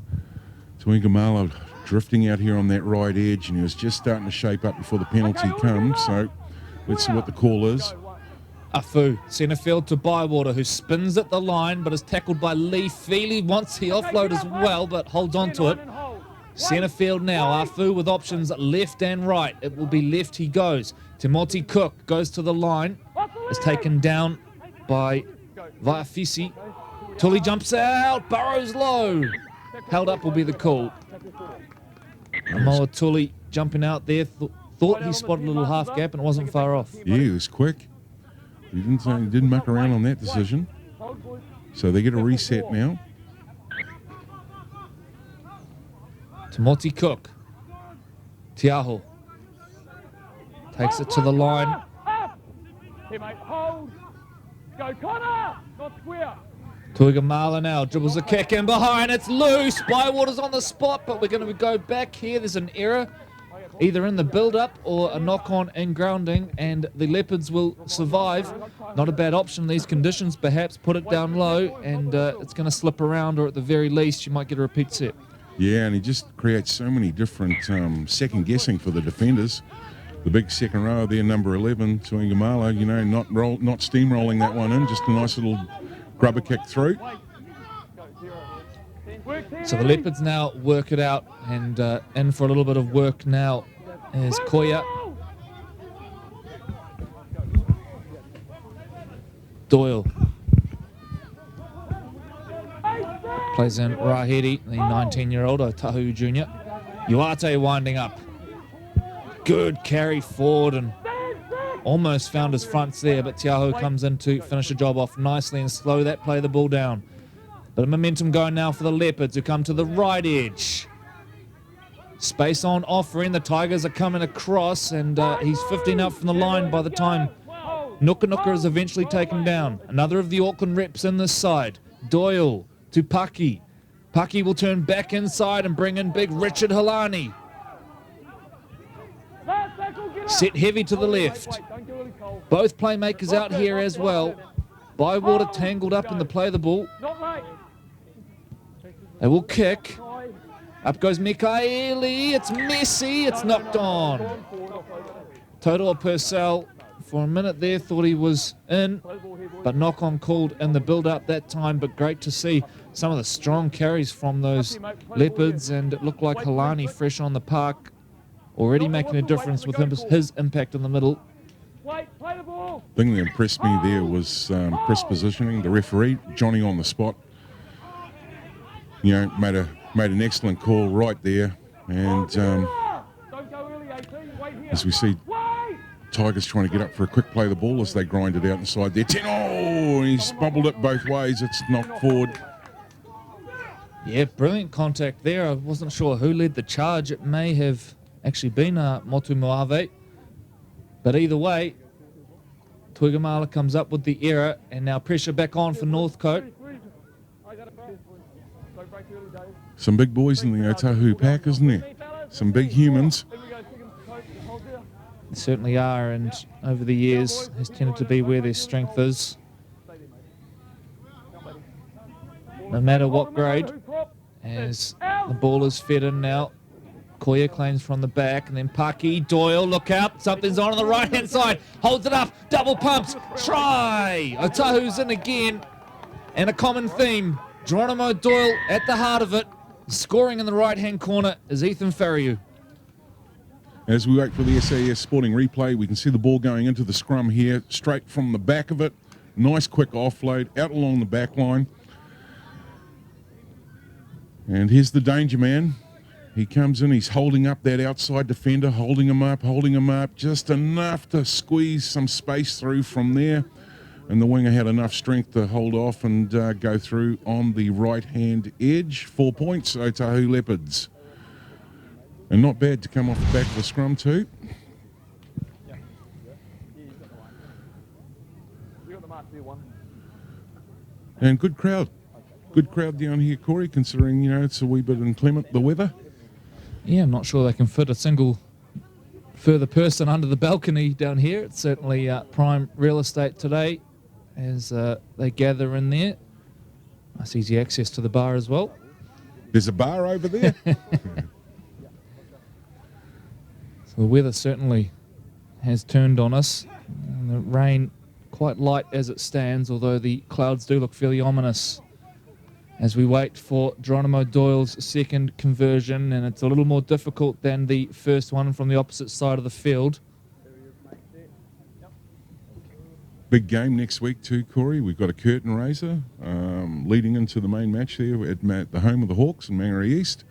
Tuigamala drifting out here on that right edge, and he was just starting to shape up before the penalty comes. So let's see what the call is. Afu, centre field to Bywater, who spins at the line but is tackled by Lee. Feely wants the offload as well, but holds on to it. Centre field now, Afu with options left and right. It will be left he goes. Timothy Cook goes to the line, is taken down by Vaiafisi. Tully jumps out, burrows low. Held up will be the call. Amoa Tully jumping out there, thought he spotted a little half gap and it wasn't far off. Yeah, he was quick. He didn't muck around on that decision. So they get a reset now. Timothy Cook. Tiaho takes it to the line. Here, mate. Hold. Go, Connor. Not square. Tuigamala now dribbles a kick in behind. It's loose. Bywater's on the spot, but we're going to go back here. There's an error, either in the build-up or a knock-on in grounding, and the Leopards will survive. Not a bad option in these conditions, perhaps. Put it down low, and it's going to slip around, or at the very least, you might get a repeat set. Yeah, and he just creates so many different second-guessing for the defenders. The big second row there, number 11, Tuigamala, not steamrolling that one in, just a nice little grubber kick through. So the Leopards now work it out, and in for a little bit of work now is Koya. Doyle plays in Rahedi, the 19-year-old Otahuhu Jr. Uate winding up. Good carry forward and almost found his fronts there, but Tiaho comes in to finish the job off nicely and slow that play the ball down. Bit of momentum going now for the Leopards, who come to the right edge. Space on offering. The Tigers are coming across, and he's 15 out from the line by the time Nuka is eventually taken down. Another of the Auckland reps in this side. Doyle to Paki. Paki will turn back inside and bring in big Richard Halani. Set heavy to the left. Both playmakers out here as well. Bywater tangled up in the play of the ball. They will kick. Up goes Mikaeli. It's messy. It's knocked on. Total Purcell for a minute there thought he was in, but knock-on called in the build-up that time. But great to see some of the strong carries from those Leopards, and it looked like Halani fresh on the park, already making a difference with his impact in the middle. The thing that impressed me there was Chris positioning, the referee, Johnny on the spot. Made an excellent call right there. And as we see Tigers trying to get up for a quick play of the ball as they grind it out inside there. Oh, he's bubbled it both ways. It's knocked forward. Yeah, brilliant contact there. I wasn't sure who led the charge. It may have actually been Motu Moave. But either way, Tuigamala comes up with the error, and now pressure back on for Northcote. Some big boys in the Otahuhu pack, isn't there? Some big humans. They certainly are, and over the years has tended to be where their strength is. No matter what grade, as the ball is fed in now. Koya claims from the back, and then Paki, Doyle, look out, something's on the right-hand side, holds it up, double pumps, try! Otahu's in again, and a common theme, Geronimo Doyle at the heart of it. Scoring in the right-hand corner is Ethan Ferrier. As we wait for the SAS Sporting replay, we can see the ball going into the scrum here, straight from the back of it. Nice quick offload out along the back line. And here's the danger man. He comes in, he's holding up that outside defender, holding him up, just enough to squeeze some space through from there. And the winger had enough strength to hold off and go through on the right-hand edge. 4 points, Otahuhu Leopards. And not bad to come off the back of the scrum too. And good crowd. Good crowd down here, Corey, considering, it's a wee bit inclement, the weather. Yeah, I'm not sure they can fit a single further person under the balcony down here. It's certainly prime real estate today as they gather in there. Nice easy access to the bar as well. There's a bar over there. So the weather certainly has turned on us. And the rain quite light as it stands, although the clouds do look fairly ominous as we wait for Geronimo Doyle's second conversion, and it's a little more difficult than the first one from the opposite side of the field. Big game next week too, Corey. We've got a curtain raiser leading into the main match there at the home of the Hawks in Mangere East.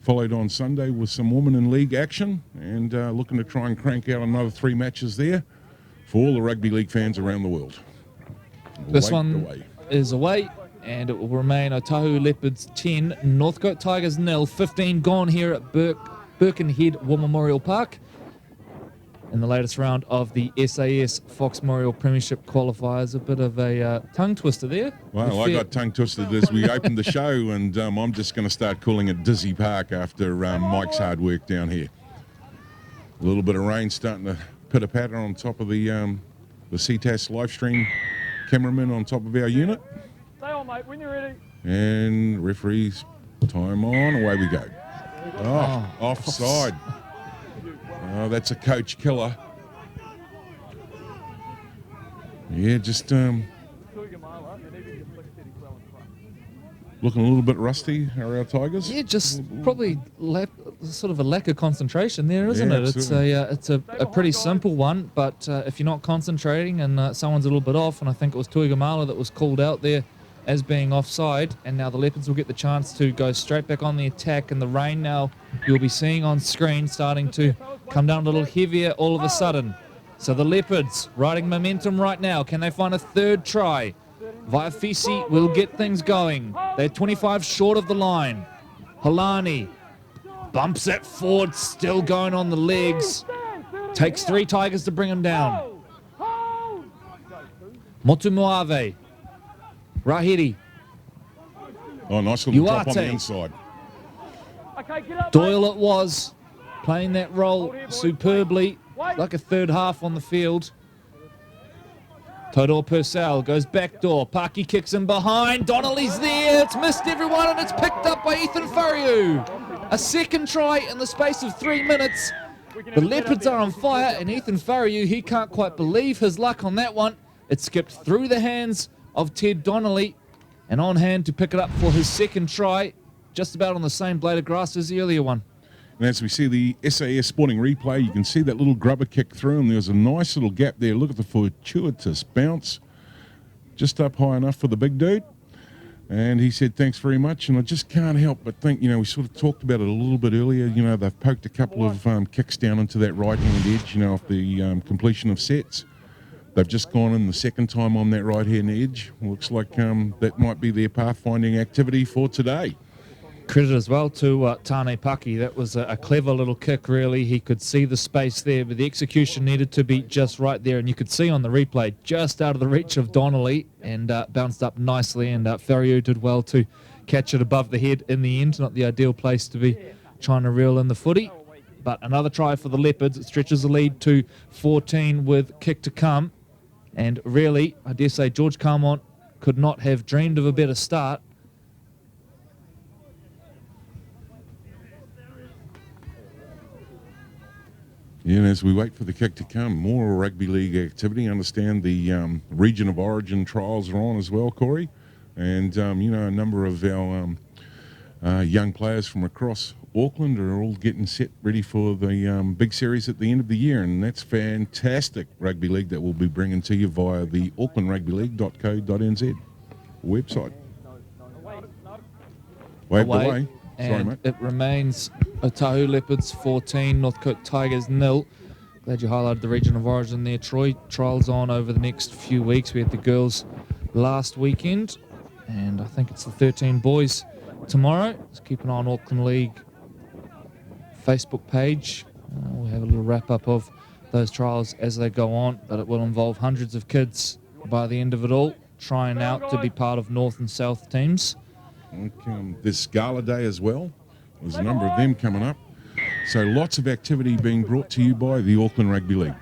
Followed on Sunday with some women in league action, and looking to try and crank out another 3 matches there for all the rugby league fans around the world. This one is away, and it will remain Otahuhu Leopards 10, Northcote Tigers 0. 15 gone here at Birkenhead War Memorial Park in the latest round of the SAS Fox Memorial Premiership qualifiers. A bit of a tongue twister there. Well, I got tongue twisted as we opened the show, and I'm just going to start calling it Dizzy Park after Mike's hard work down here. A little bit of rain starting to pitter-patter on top of the CTAS live stream cameraman on top of our unit. Stay on, mate, when you're ready. And referees, time on, away we go. Oh, offside. Oh, that's a coach killer. Yeah, just looking a little bit rusty, are our Tigers? Yeah, just probably sort of a lack of concentration there, isn't Yeah, it? It's a pretty simple one, but if you're not concentrating and someone's a little bit off, and I think it was Tuigamala that was called out there as being offside, and now the Leopards will get the chance to go straight back on the attack, and the rain now you'll be seeing on screen starting to come down a little heavier all of a sudden. So the Leopards riding momentum right now. Can they find a third try? Vaiafisi will get things going. They're 25 short of the line. Halani bumps it forward, still going on the legs. Takes 3 Tigers to bring him down. Motumoave. Rahiri. Oh, nice little drop on the Uate. inside. Okay, get up, Doyle it was, playing that role superbly, like a third half on the field. Todor Purcell goes back door. Parky kicks him behind. Donnelly's there. It's missed everyone, and it's picked up by Ethan Ferrier. A second try in the space of 3 minutes. The Leopards are on fire, and Ethan Ferrier, he can't quite believe his luck on that one. It skipped through the hands of Ted Donnelly, and on hand to pick it up for his second try, just about on the same blade of grass as the earlier one. And as we see the SAS Sporting replay, you can see that little grubber kick through, and there's a nice little gap there. Look at the fortuitous bounce. Just up high enough for the big dude. And he said, thanks very much. And I just can't help but think, we sort of talked about it a little bit earlier. They've poked a couple of kicks down into that right-hand edge, off the completion of sets. They've just gone in the second time on that right-hand edge. Looks like that might be their pathfinding activity for today. Credit as well to Tane Paki. That was a clever little kick, really. He could see the space there, but the execution needed to be just right there. And you could see on the replay, just out of the reach of Donnelly, and bounced up nicely. And Ferrier did well to catch it above the head in the end. Not the ideal place to be trying to reel in the footy. But another try for the Leopards. It stretches the lead to 14 with kick to come. And really, I dare say, George Carmont could not have dreamed of a better start. Yeah, and as we wait for the kick to come, more rugby league activity. Understand the region of origin trials are on as well, Corey. And, a number of our young players from across Auckland are all getting set ready for the big series at the end of the year, and that's fantastic rugby league that we'll be bringing to you via the aucklandrugbyleague.co.nz website. Waved away. Sorry, And mate. it remains Otahuhu Leopards 14, Northcote Tigers 0. Glad you highlighted the region of origin there, Troy. Trials on over the next few weeks. We had the girls last weekend, and I think it's the 13 boys tomorrow. Just keep an eye on Auckland League Facebook page. We'll have a little wrap-up of those trials as they go on, but it will involve hundreds of kids by the end of it all, trying out to be part of North and South teams. This Gala Day as well. There's a number of them coming up. So lots of activity being brought to you by the Auckland Rugby League.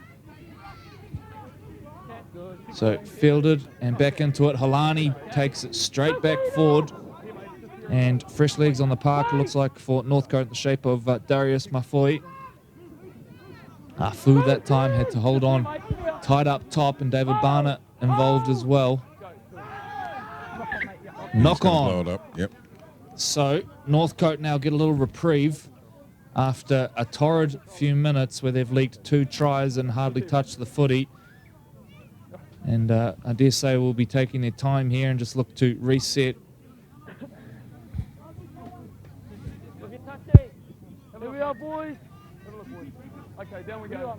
So fielded and back into it. Halani takes it straight back forward. And fresh legs on the park, it looks like, for Northcote, the shape of Darius Mafoi. Fu that time had to hold on tight up top, and David Barnett involved as well. Knock He's gonna on. blow it up. Yep. So Northcote now get a little reprieve after a torrid few minutes where they've leaked 2 tries and hardly touched the footy. And I dare say we'll be taking their time here and just look to reset. Here we are, boys. Have a look, boys. Okay, down we go.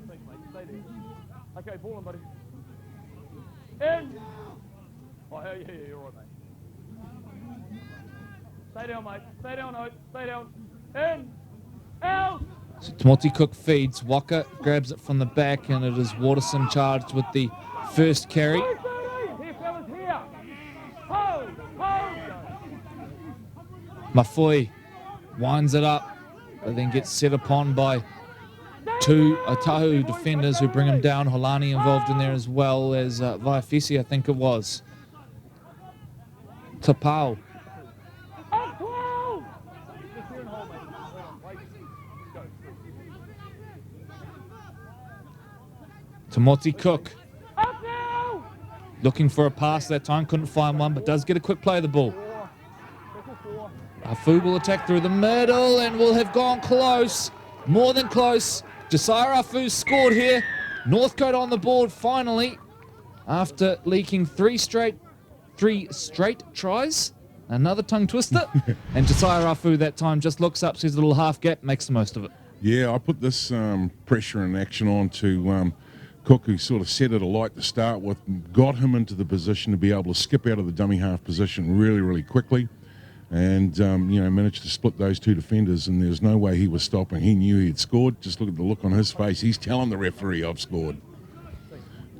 Thanks, mate. Stay there. Okay, ball on, buddy. In. Oh, yeah, you're right, mate. Stay down, mate. Stay down, Oat. Stay down. In. Out. So Timothy Cook feeds. Waka grabs it from the back, and it is Waterson charged with the first carry. Here, fellas, here. Hold. Mafoi winds it up, but then gets set upon by 2 Otahuhu defenders who bring him down. Holani involved in there as well as Vaiafisi, I think it was. Tapau. Up 12. Just here and hold, mate. Hold on, wait. Go. Timothy Cook Up now. looking for a pass that time, couldn't find one, but does get a quick play of the ball. Afu will attack through the middle and will have gone close, more than close. Josiah Afu scored here. Northcote on the board finally after leaking 3 straight tries. Another tongue twister. And Josiah Afu that time just looks up, sees a little half gap, makes the most of it. Yeah, I put this pressure and action on to Cook, who sort of set it alight to start with, got him into the position to be able to skip out of the dummy half position really, really quickly. And, managed to split those 2 defenders, and there's no way he was stopping. He knew he had scored. Just look at the look on his face. He's telling the referee, I've scored.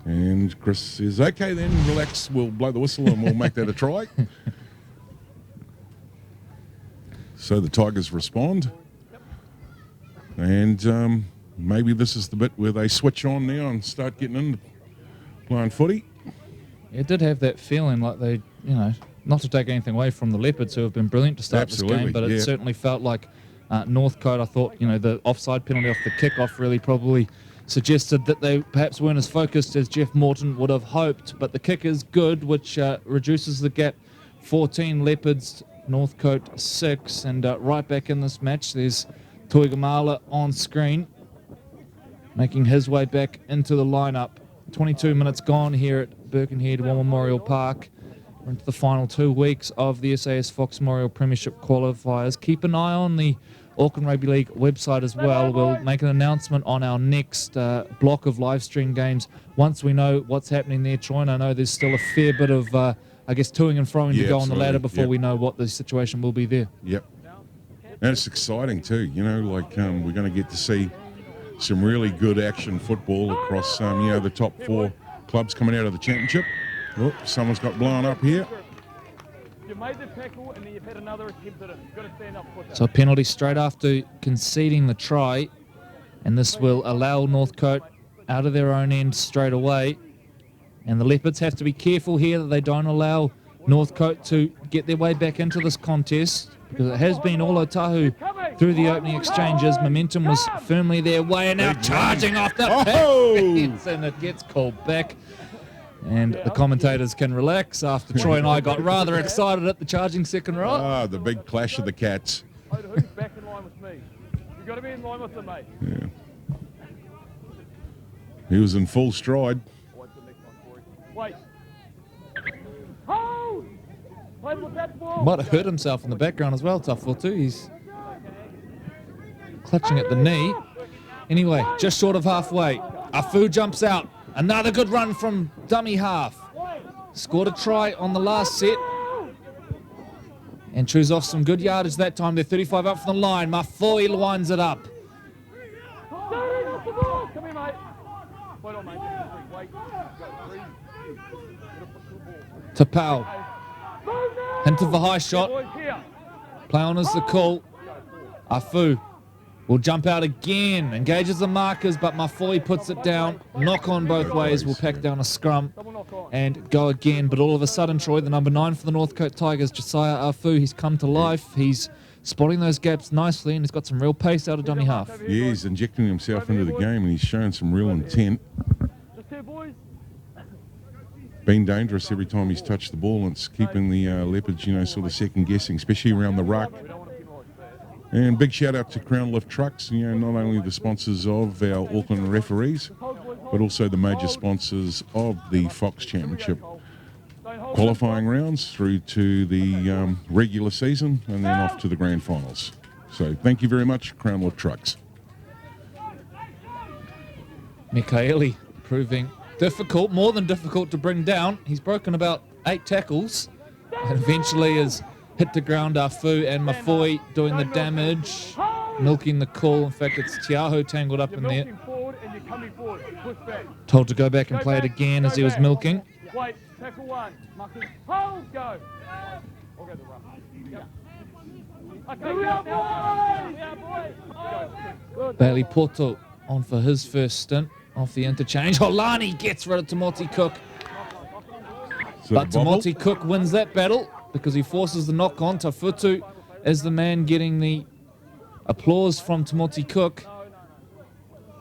And Chris says, okay, then, relax. We'll blow the whistle and we'll make that a try. So the Tigers respond. And maybe this is the bit where they switch on now and start getting into playing footy. It did have that feeling like they, not to take anything away from the Leopards, who have been brilliant to start this game, but it certainly felt like Northcote, I thought, the offside penalty off the kickoff really probably suggested that they perhaps weren't as focused as Jeff Morton would have hoped, but the kick is good, which reduces the gap. 14 Leopards, Northcote 6, and right back in this match, there's Tuigamala on screen, making his way back into the lineup. 22 minutes gone here at Birkenhead War Memorial Park. We're into the final 2 weeks of the SAS Fox Memorial Premiership qualifiers. Keep an eye on the Auckland Rugby League website as well. We'll make an announcement on our next block of live stream games once we know what's happening there, Troy. And I know there's still a fair bit of, toing and froing to go on the ladder before we know what the situation will be there. Yep. And it's exciting too, we're going to get to see some really good action football across, the top 4 clubs coming out of the championship. Oh, someone's got blown up here. You made the tackle and then you've had another attempt at it. You've got to stand up quicker. So a penalty straight after conceding the try, and this will allow Northcote out of their own end straight away. And the Leopards have to be careful here that they don't allow Northcote to get their way back into this contest, because it has been all Otahuhu through the opening exchanges. Momentum was firmly their way, and now charging off the fence, and it gets called back. And the commentators can relax after Troy and I got rather excited at the charging second row. Ah, the big clash of the cats. Otahuhu's back in line with me. You've got to be in line with them, mate. Yeah. He was in full stride. What's the next one, Corey? Wait. Hold! Play with that ball. Might have hurt himself in the background as well, Otahuhu. He's clutching at the knee. Anyway, just short of halfway. Afu jumps out. Another good run from dummy half. Scored a try on the last set. And chews off some good yardage that time. They're 35 up from the line. Mafoi winds it up. Come here, mate. Wait on, mate. Wait. To Powell. Hint of a high shot. Boys here. Play on is the call. Afu will jump out again. Engages the markers, but Mafoi puts it down. Knock on both ways. Will pack down a scrum Double knock on. and go again. But all of a sudden, Troy, the number 9 for the Northcote Tigers, Josiah Afu, he's come to life. He's spotting those gaps nicely, and he's got some real pace out of dummy half. Yeah, he's injecting himself into the game, and he's showing some real intent. Just here, boys. Been dangerous every time he's touched the ball, and it's keeping the Leopards, sort of second guessing, especially around the ruck. We don't want to penalise that. And big shout out to Crown Lift Trucks, not only the sponsors of our Auckland referees, but also the major sponsors of the Fox Championship qualifying rounds through to the regular season and then off to the grand finals. So thank you very much, Crown Lift Trucks. Mikaeli proving difficult, more than difficult to bring down. He's broken about 8 tackles and eventually has hit the ground. Afu and Mafoi doing the damage, milking the call. In fact, it's Tiaho tangled up in there. Milking forward and you're coming forward. Push back. Told to go back and play it again as he was milking. Wait, tackle one. Mucking. Hold, go. I'll go the rough. Yep. Okay, good. Bailey Porto on for his first stint off the interchange. Holani gets rid of Timothy Cook. So But Timothy Cook wins that battle because he forces the knock on. Tafutu is the man getting the applause from Timothy Cook.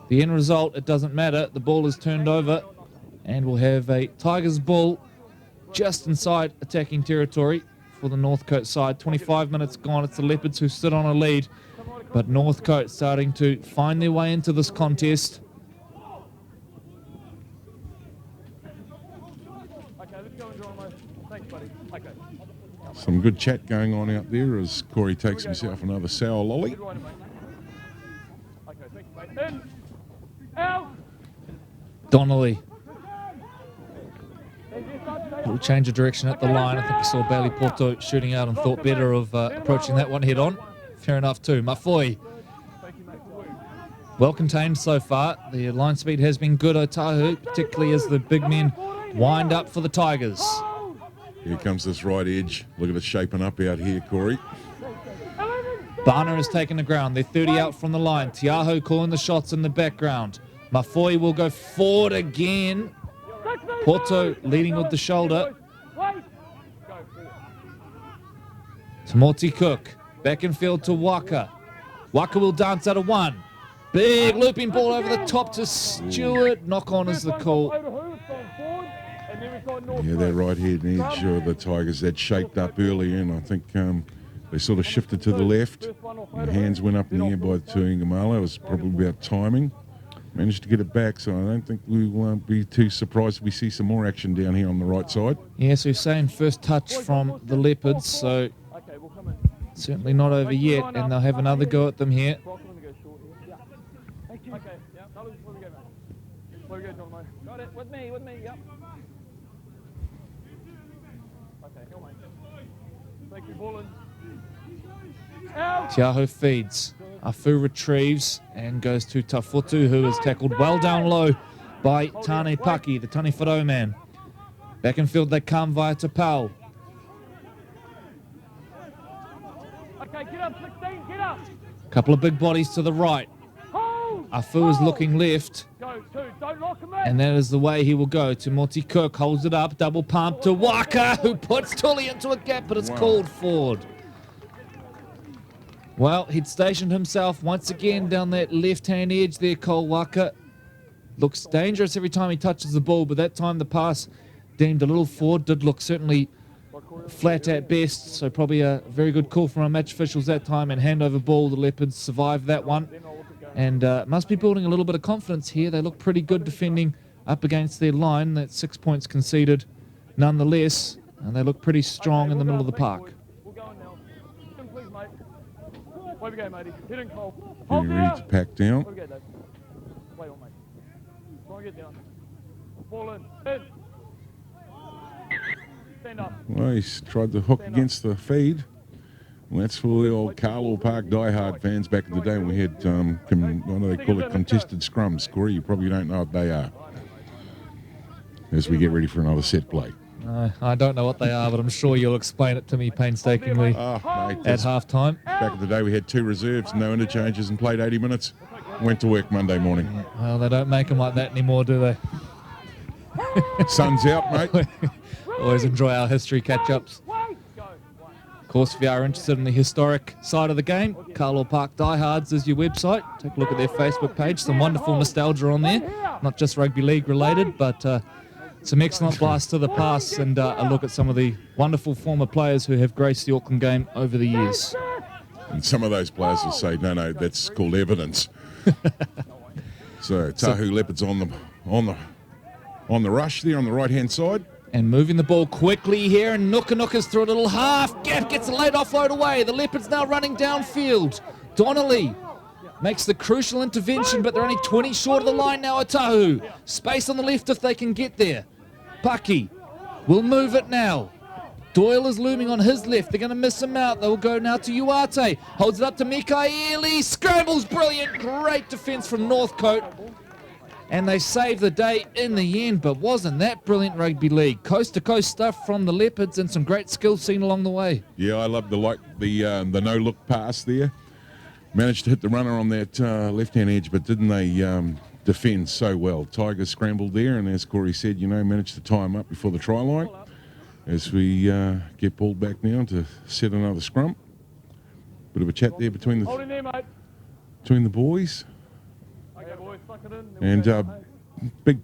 The end result, it doesn't matter. The ball is turned over and we'll have a Tigers ball just inside attacking territory for the Northcote side. 25 minutes gone. It's the Leopards who sit on a lead, but Northcote starting to find their way into this contest. Okay, let's go and draw my. Thanks, buddy. Okay. some good chat going on out there as Corey takes himself another sour lolly. Good one, mate. Okay, thanks, mate. In. Out. Donnelly will change of direction at the line. I think we saw Bailey Porto shooting out and thought better of approaching that one head on. Fair enough too. Mafoi, Thank you, mate. well contained so far. The line speed has been good, Otahuhu, particularly as the big men wind up for the Tigers. Here comes this right edge. Look at it shaping up out here, Corey. Barner has taken the ground. They're 30 out from the line. Tiaho calling the shots in the background. Mafoi will go forward again. Porto leading with the shoulder. Timothy Cook. Back in field to Waka. Waka will dance out of one. Big looping ball over the top to Stewart. Knock on is the call. Yeah, that right-hand edge of the Tigers, that shaped up early, and I think they sort of shifted to the left. And hands went up in the air by Tuingamala. It was probably about timing. Managed to get it back, so I don't think we won't be too surprised if we see some more action down here on the right side. Yes, Hussein, first touch from the Leopards, so certainly not over yet, and they'll have another go at them here. Got it. With me, yep. Okay, come on. Thank you, Bullen. Tiaho feeds. Afu retrieves and goes to Tafutu, who is tackled well down low by Tane Paki, the Tani Wharo man. Back in field they come via Tapau. Okay, get up, 16, get up. Couple of big bodies to the right. Hold. Afu is looking left, Go, two, don't lock him in. and that is the way he will go. Timothy Cook holds it up, double pump to Waka, who puts Tully into a gap, but it's called forward. Well, he'd stationed himself once again down that left-hand edge there, Cole Waka. Looks dangerous every time he touches the ball, but that time the pass deemed a little forward. Did look certainly flat at best, so probably a very good call from our match officials that time, and handover ball. The Leopards survived that one, and must be building a little bit of confidence here. They look pretty good defending up against their line. That's 6 points conceded nonetheless, and they look pretty strong in the middle of the park. We'll go in now. Hit him, please, mate. Way we go, matey. Hit him, Cole. Getting Hold ready down. to pack down. Way we go, Dave. Wait on, mate. Try and get down. Ball in. In. Stand up. Well, he's tried to hook against the feed. Well, that's for the old Carlaw Park diehard fans back in the day when we had, what do they call it, contested scrums. Corey, you probably don't know what they are. As we get ready for another set play. I don't know what they are, but I'm sure you'll explain it to me painstakingly Mate, at half-time. back in the day we had 2 reserves, no interchanges, and played 80 minutes. Went to work Monday morning. Well, they don't make them like that anymore, do they? Sun's out, mate. Always enjoy our history catch-ups. Of course, if you are interested in the historic side of the game, Carlaw Park Diehards is your website. Take a look at their Facebook page. Some wonderful nostalgia on there. Not just rugby league related, but some excellent blasts to the past, and a look at some of the wonderful former players who have graced the Auckland game over the years. And some of those players will say, no, that's called evidence. So Otahuhu Leopards on the rush there on the right-hand side. And moving the ball quickly here, and Nuka-Nuka's through a little half gap, gets a late offload away. The Leopards now running downfield. Donnelly makes the crucial intervention, but they're only 20 short of the line now. Otahuhu, space on the left if they can get there. Paki will move it now. Doyle is looming on his left. They're going to miss him out. They will go now to Uate. Holds it up to Mikaeli. Scrambles, brilliant. Great defence from Northcote. And they save the day in the end, but wasn't that brilliant rugby league? Coast-to-coast stuff from the Leopards and some great skill seen along the way. Yeah, I love the no-look pass there. Managed to hit the runner on that left-hand edge, but didn't they defend so well? Tigers scrambled there, and as Corey said, managed to tie him up before the try line. As we get pulled back now to set another scrum. Bit of a chat there between Hold in there, mate. the boys. Okay, boys, suck it in. And big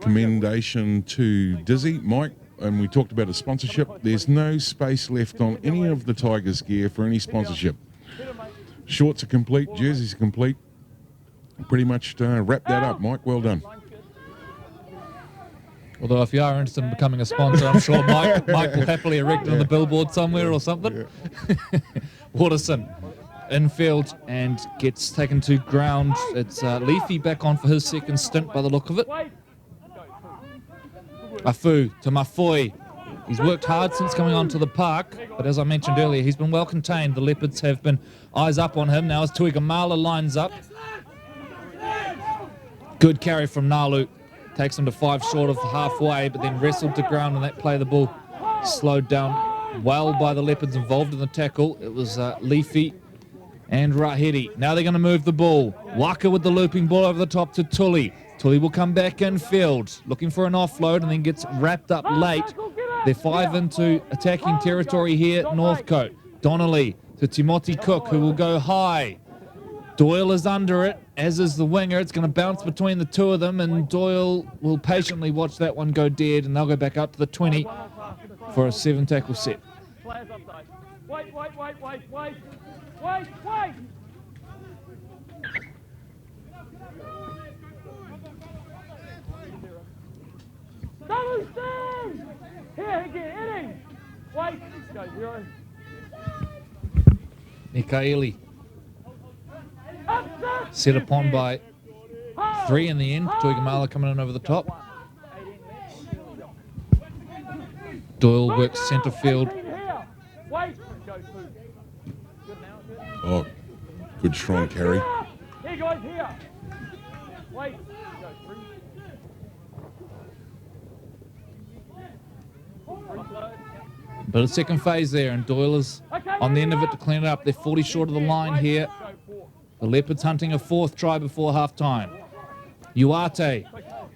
commendation to Dizzy, Mike, and we talked about a sponsorship. There's no space left on any of the Tigers gear for any sponsorship. Shorts are complete, jerseys are complete. Pretty much wrap that up, Mike. Well done. Although if you are interested in becoming a sponsor, I'm sure Mike will happily erect it on the billboard somewhere or something. Yeah. Waterson infield and gets taken to ground. It's Leafy back on for his second stint by the look of it. Afu to Mafoi. He's worked hard since coming onto the park, but as I mentioned earlier, he's been well contained. The Leopards have been eyes up on him. Now as Tuigamala lines up. Good carry from Nalu. Takes him to 5 short of halfway, but then wrestled to ground, and that play the ball slowed down well by the Leopards involved in the tackle. It was Leafy and Rahiri. Now they're going to move the ball. Waka with the looping ball over the top to Tully. Tully will come back infield, looking for an offload, and then gets wrapped up late. They're 5 into attacking territory here at Northcote. Donnelly to Timothy Cook, who will go high. Doyle is under it, as is the winger. It's going to bounce between the two of them, and Doyle will patiently watch that one go dead, and they'll go back up to the 20 for a 7-tackle set. Players update. Wait. Don't stand! Here, get in! Wait! Go, 0. Mikaeli set upon by 3 in the end. Tuigamala coming in over the top. Doyle works centre field. Oh, good strong carry. Here, guys, here. Wait. Go through. But a second phase there, and Doyle is on the end of it to clean it up. They're 40 short of the line here. The Leopards hunting a 4th try before half-time. Uate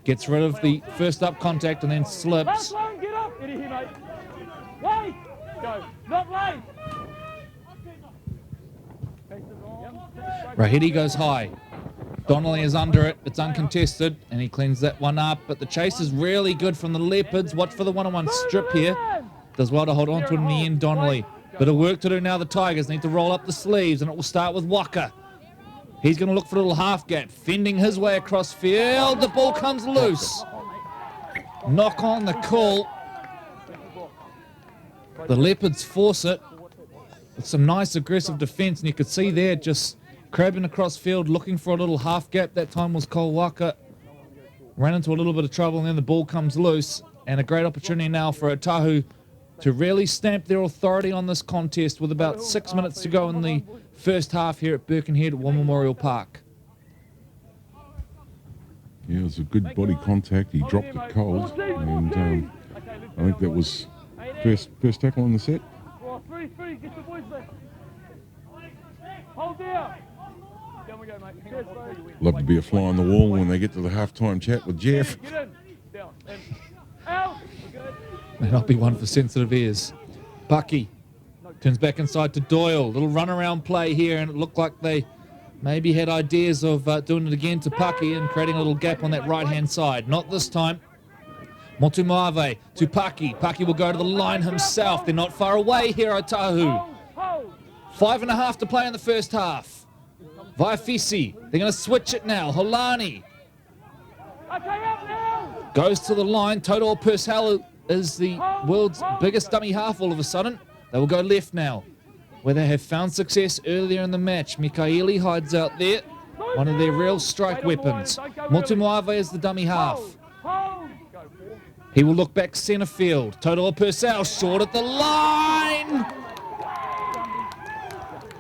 gets rid of the first up contact and then slips. Get up. Eddie here, mate. Wait. Go. Not late. Rahidi goes high. Donnelly is under it. It's uncontested, and he cleans that one up. But the chase is really good from the Leopards. Watch for the one-on-one strip here. Does well to hold on to it in the end, Donnelly. Bit of work to do now. The Tigers need to roll up the sleeves, and it will start with Waka. He's going to look for a little half gap, fending his way across field. The ball comes loose. Knock on the call. The Leopards force it with some nice aggressive defence, and you could see there just crabbing across field, looking for a little half gap. That time was Cole Waka. Ran into a little bit of trouble, and then the ball comes loose. And a great opportunity now for Otahuhu to really stamp their authority on this contest with about 6 minutes to go in the first half here at Birkenhead War Memorial Park. Yeah, it was a good body contact. He dropped it cold, and I think that was first tackle on the set. Free, get the boys back. Hold down. Down we go, mate. Cheers, bro. Love to be a fly on the wall when they get to the halftime chat with Jeff. Get in. Down. In. Out. We're good. May not be one for sensitive ears. Bucky turns back inside to Doyle. Little runaround play here, and it looked like they maybe had ideas of doing it again to Paki and creating a little gap on that right-hand side. Not this time. Motumave to Paki. Paki will go to the line himself. They're not far away here, Otahuhu. 5.5 to play in the first half. Vaifisi, they're going to switch it now. Holani goes to the line. Toto Purcell is the world's biggest dummy half all of a sudden. They will go left now, where they have found success earlier in the match. Mikaeli hides out there, one of their real strike weapons. Motumave is the dummy half. He will look back centre field. Toto Purcell short at the line.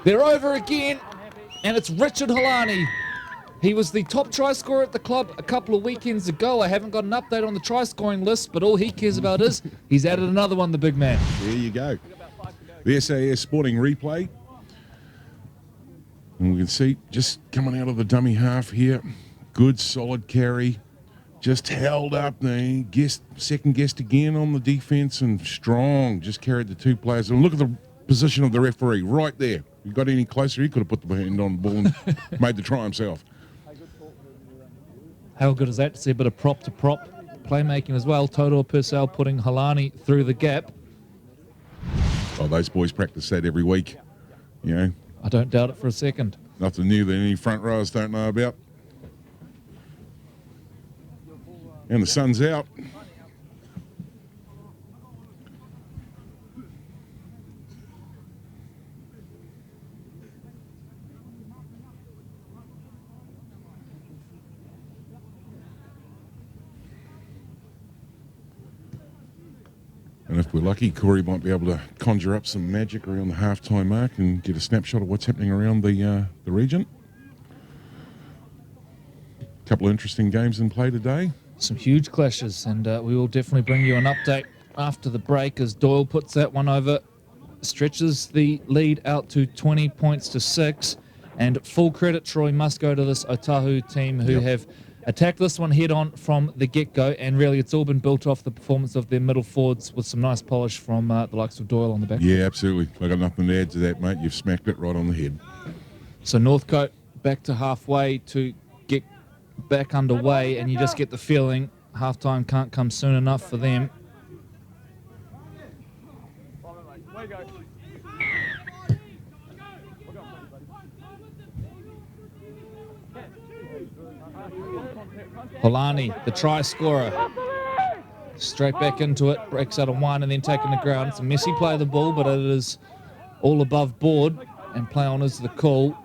They're over again, and it's Richard Holani. He was the top try scorer at the club a couple of weekends ago. I haven't got an update on the try scoring list, but all he cares about is he's added another one, the big man. There you go. The SAS Sporting replay. And we can see just coming out of the dummy half here. Good solid carry. Just held up. They second guessed again on the defence, and strong. Just carried the two players. And look at the position of the referee right there. If he got any closer, he could have put the hand on the ball and made the try himself. How good is that to see a bit of prop-to-prop playmaking as well. Toto Purcell putting Holani through the gap. Oh, those boys practice that every week. You know, I don't doubt it for a second. nothing new that any front rowers don't know about. And the sun's out. And if we're lucky, Corey might be able to conjure up some magic around the halftime mark and get a snapshot of what's happening around the region. A couple of interesting games in play today. Some huge clashes, and we will definitely bring you an update after the break as Doyle puts that one over, stretches the lead out to 20 points to 6. And full credit, Troy, must go to this Otahuhu team who have attacked this one head on from the get-go, and really it's all been built off the performance of their middle forwards with some nice polish from the likes of Doyle on the back. Yeah, absolutely. I've got nothing to add to that, mate. You've smacked it right on the head. So Northcote back to halfway to get back underway, and you just get the feeling halftime can't come soon enough for them. Holani, the try scorer, straight back into it, breaks out on one and then taking the ground. It's a messy play of the ball, but it is all above board, and play on is the call.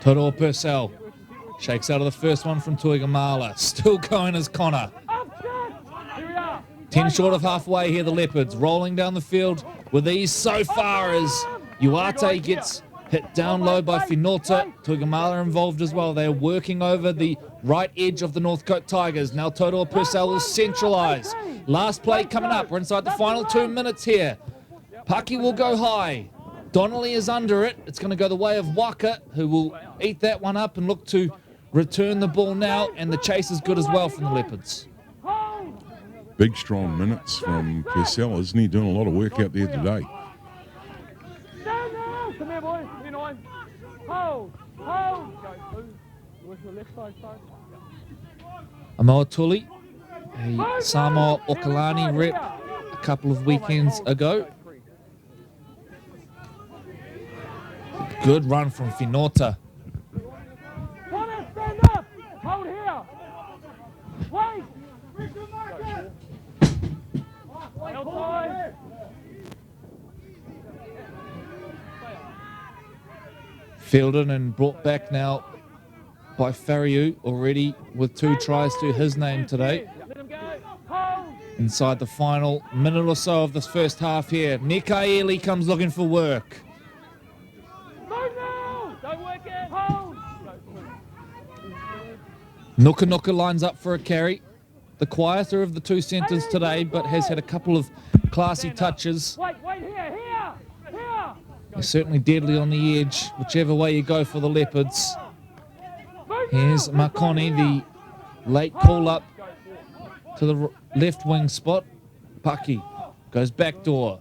Toto Purcell shakes out of the first one from Tuigamala. Still going as Connor. 10 short of halfway here, the Leopards rolling down the field with ease so far as Uate gets hit down low by Finota. Tuigamala involved as well. They're working over the right edge of the Northcote Tigers. Now Toto Purcell will centralise. Last play coming up. We're inside the final 2 minutes here. Paki will go high. Donnelly is under it. It's going to go the way of Waka, who will eat that one up and look to return the ball now. And the chase is good as well from the Leopards. Big, strong minutes from Purcell, isn't he? Doing a lot of work out there today. Come here, boys. Come here, 9. Hold. Hold. Go, 2. Work the left side, side. Amoa Tuli, a Samoa Okalani rep a couple of weekends ago. Good run from Finota. Connor, stand up. Hold here. Wait. Outside. Fielded and brought back now by Fariu, already with 2 tries to his name today. Let him go. Hold. Inside the final minute or so of this first half here, Nikaeli comes looking for work. Move now. Don't work it. Hold. Nuka Nuka lines up for a carry. The quieter of the 2 centres today, but has had a couple of classy touches. Wait, here. They're certainly deadly on the edge, whichever way you go for the Leopards. Here's Makoni, the late call-up to the left wing spot. Paki goes backdoor.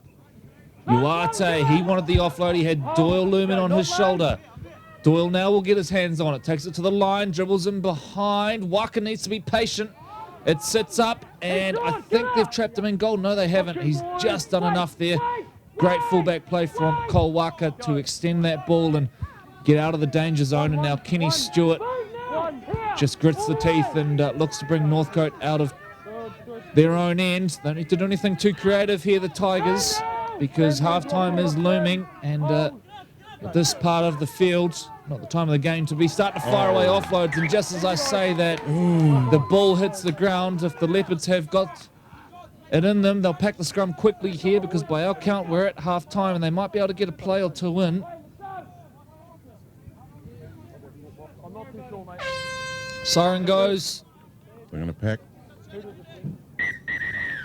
Uate, he wanted the offload. He had Doyle looming on his shoulder. Doyle now will get his hands on it. Takes it to the line, dribbles in behind. Waka needs to be patient. It sits up, and I think they've trapped him in goal. No, they haven't. He's just done enough there. Great fullback play from Cole Waka to extend that ball and get out of the danger zone. And now Kenny Stewart just grits the teeth and looks to bring Northcote out of their own end. Don't need to do anything too creative here, the Tigers, because halftime is looming, and at this part of the field, not the time of the game to be starting to fire away offloads. And just as I say that, the ball hits the ground. If the Leopards have got it in them, they'll pack the scrum quickly here, because by our count, we're at half-time and they might be able to get a play or 2 in. Siren goes. They're going to pack.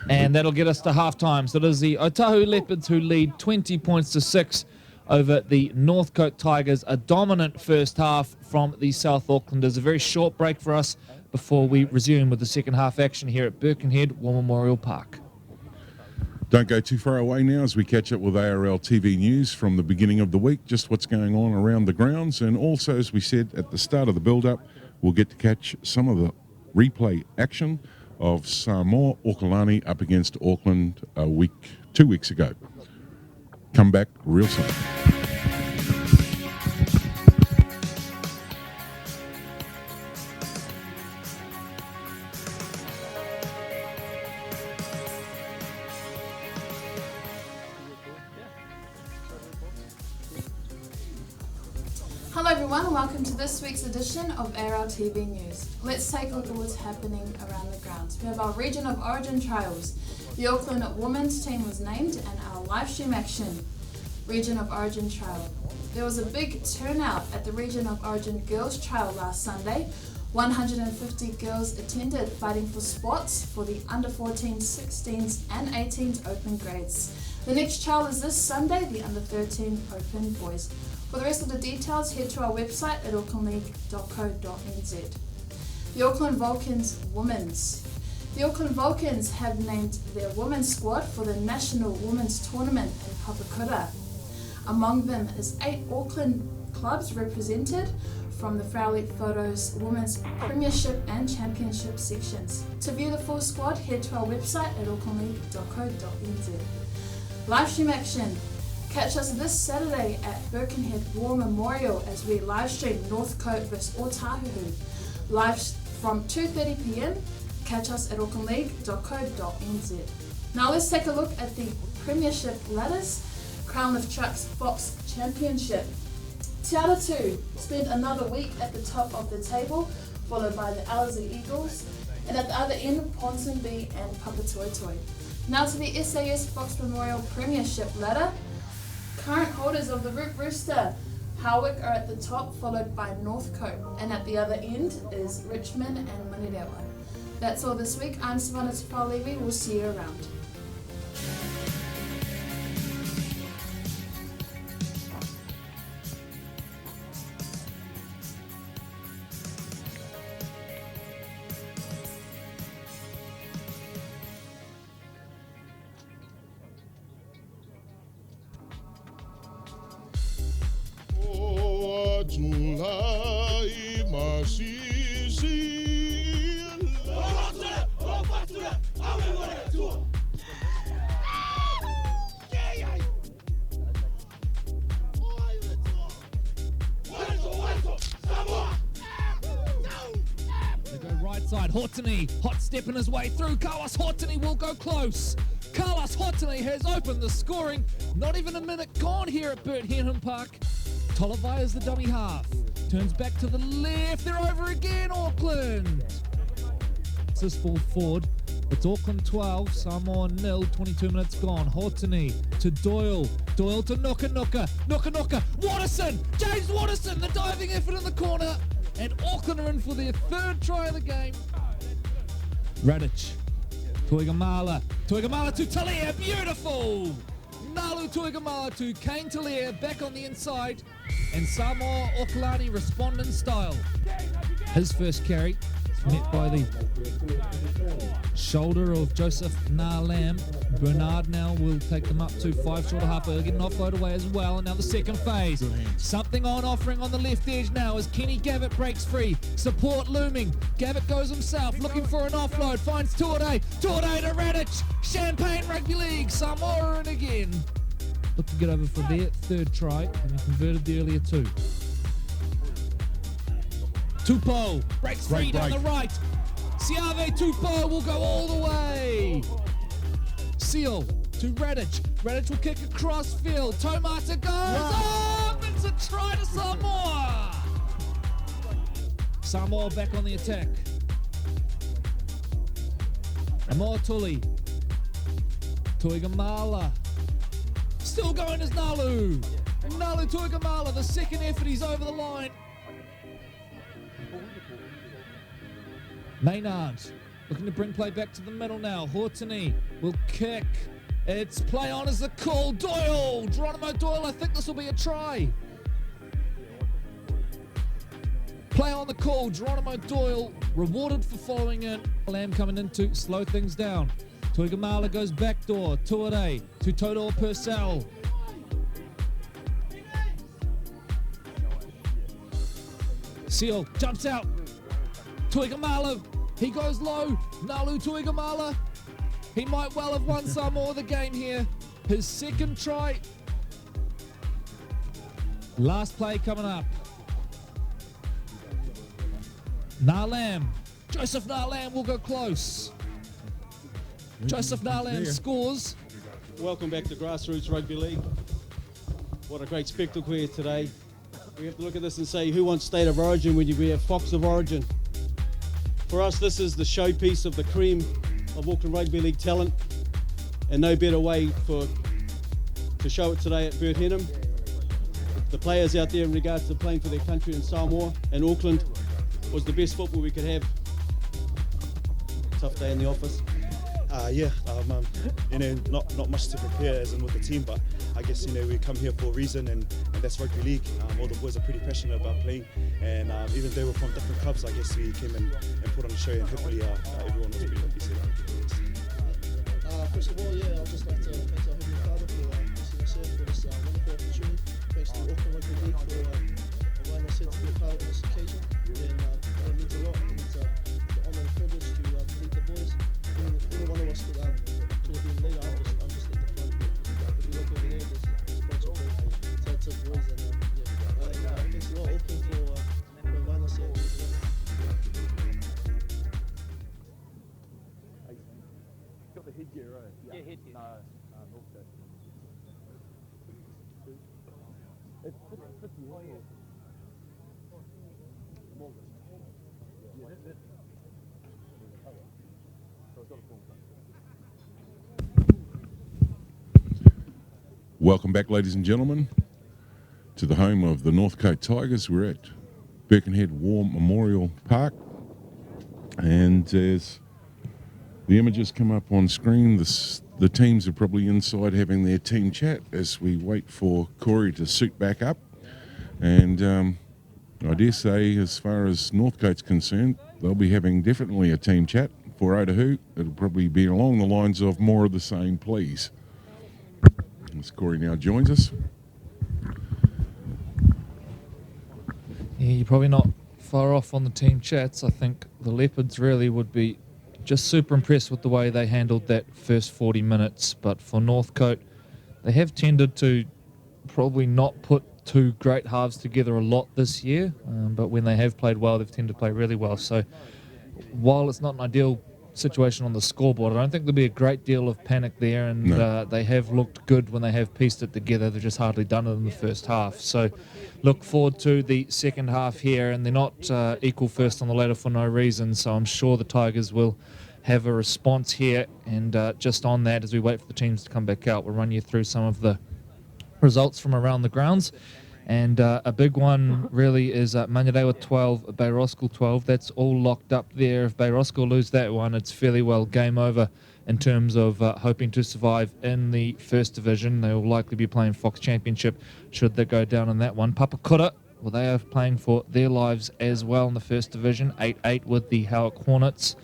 And that'll get us to half-time. So it is the Otahuhu Leopards who lead 20 points to 6 over the Northcote Tigers. A dominant first half from the South Aucklanders. A very short break for us before we resume with the second half action here at Birkenhead War Memorial Park. Don't go too far away now as we catch up with ARL TV News from the beginning of the week, just what's going on around the grounds. And also, as we said at the start of the build-up, we'll get to catch some of the replay action of Samoa Okalani up against Auckland 2 weeks ago. Come back real soon. Hello everyone and welcome to this week's edition of ARL TV News. Let's take a look at what's happening around the grounds. We have our Region of Origin trials. The Auckland women's team was named and our live stream action. Region of Origin trial. There was a big turnout at the Region of Origin girls trial last Sunday. 150 girls attended, fighting for spots for the under 14s, 16s and 18s open grades. The next trial is this Sunday, the under 13 open boys. For the rest of the details, head to our website at aucklandleague.co.nz. The Auckland Vulcans Women's. The Auckland Vulcans have named their women's squad for the National Women's Tournament in Papakura. Among them is 8 Auckland clubs represented from the Frowley Photos Women's Premiership and Championship sections. To view the full squad, head to our website at aucklandleague.co.nz. Live stream action. Catch us this Saturday at Birkenhead War Memorial as we live stream Northcote vs Otahuhu. Live from 2:30 p.m. Catch us at aucklandleague.co.nz. Now let's take a look at the Premiership ladders. Crown of Trucks Fox Championship. Te Aratū spent another week at the top of the table, followed by the Alizi Eagles, and at the other end, Ponsonby and Papatoetoe. Now to the SAS Fox Memorial Premiership ladder. Current holders of the Root Rooster, Howick are at the top, followed by Northcote, and at the other end is Richmond and Manirewa. That's all this week. I'm Savannah Tupau-Levy. We'll see you around. They go right side. Hortony, hot stepping his way through. Carlos Hortony will go close. Carlos Hortony has opened the scoring. Not even a minute gone here at Bert Henham Park. Tolavai is the dummy half. Turns back to the left. They're over again, Auckland. It's his full forward. It's Auckland 12, Samoa 0, 22 minutes gone. Hortony to Doyle. Doyle to Nooka Nooka. Nooka Nooka. Watterson! James Watterson, the diving effort in the corner. And Auckland are in for their third try of the game. Radic. Tuigamala. Tuigamala to Talia. Beautiful! Nalu Tuigamala to Kane Talia. Back on the inside. And Samoa Okalani respond in style. His first carry. Met by the shoulder of Joseph Nalam. Bernard now will take them up to 5 short of half. They'll get an offload away as well. And now the second phase. Something on offering on the left edge now as Kenny Gavitt breaks free. Support looming. Gavitt goes himself looking for an offload. Finds Tuade. Tuade to Radic. Champagne Rugby League. Samoa in again. Look to get over for their third try. And they converted the earlier two. Tupou breaks free down the right. Siave Tupou will go all the way. Seal to Radic. Radic will kick across field. Tomata goes up. It's a try to Samoa. Samoa back on the attack. Amoa Tuli. Tuigamala. Still going as Nalu. Nalu Tuigamala, the second effort, he's over the line. Maynard looking to bring play back to the middle now. Hortony will kick. It's play on as the call. Doyle, Geronimo Doyle, I think this will be a try. Play on the call. Geronimo Doyle rewarded for following in. Lamb coming in to slow things down. Tuigamala goes backdoor. Tuade to Todor Purcell. Seal jumps out. Tuigamala, he goes low. Nalu Tuigamala, he might well have won some more of the game here. His second try. Last play coming up. Nalam, Joseph Nalam will go close. Joseph Nalam scores. Welcome back to Grassroots Rugby League. What a great spectacle here today. We have to look at this and say, who wants State of Origin when we have Fox of Origin? For us, this is the showpiece of the cream of Auckland Rugby League talent, and no better way to show it today at Bert Henham. The players out there in regards to playing for their country in Samoa and Auckland was the best football we could have. Tough day in the office. Not much to prepare as in with the team, but I guess we come here for a reason, and that's rugby league. All the boys are pretty passionate about playing, and even though we're from different clubs, I guess we came in and put on a show, and hopefully everyone was really happy. First of all, I'd just like to thank our Heavenly Father for blessing us for this wonderful opportunity. Thanks to Auckland Rugby League for allowing us to be a part of this occasion, and it means a lot. It's an honour and privilege to lead the boys. Any one of us could have been later. I'm just at the front. If you look over there, there's a bunch of talented boys, and thanks a lot, Auckland, for inviting us here. Got the headgear, right? Yeah, headgear. No, Northcote. It's 50 years. Welcome back, ladies and gentlemen, to the home of the Northcote Tigers. We're at Birkenhead War Memorial Park, and as the images come up on screen, the teams are probably inside having their team chat as we wait for Corey to suit back up. And I dare say, as far as Northcote's concerned, they'll be having definitely a team chat. For Otahuhu, it'll probably be along the lines of more of the same, please. As Corey now joins us. Yeah, you're probably not far off on the team chats. I think the Leopards really would be just super impressed with the way they handled that first 40 minutes. But for Northcote, they have tended to probably not put two great halves together a lot this year. But when they have played well, they've tended to play really well. So while it's not an ideal situation on the scoreboard, I don't think there'll be a great deal of panic there, and they have looked good when they have pieced it together. They've just hardly done it in the first half. So look forward to the second half here, and they're not equal first on the ladder for no reason, so I'm sure the Tigers will have a response here. And just on that, as we wait for the teams to come back out, we'll run you through some of the results from around the grounds. And a big one really is Manurewa 12, Bayroskal 12. That's all locked up there. If Bayroskal lose that one, it's fairly well game over in terms of hoping to survive in the first division. They will likely be playing Fox Championship should they go down in that one. Papakura, well, they are playing for their lives as well in the first division, 8-8 with the Howick Hornets.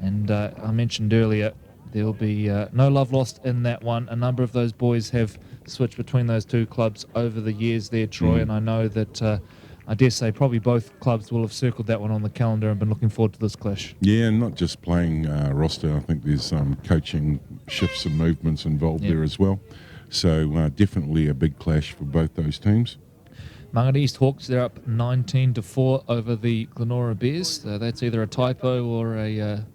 And I mentioned earlier, there'll be no love lost in that one. A number of those boys have switched between those two clubs over the years there, Troy, and I know that I dare say probably both clubs will have circled that one on the calendar and been looking forward to this clash. Yeah, and not just playing roster. I think there's coaching shifts and movements involved there as well. So definitely a big clash for both those teams. Mangere East Hawks, they're up 19-4 over the Glenora Bears. That's either a typo or a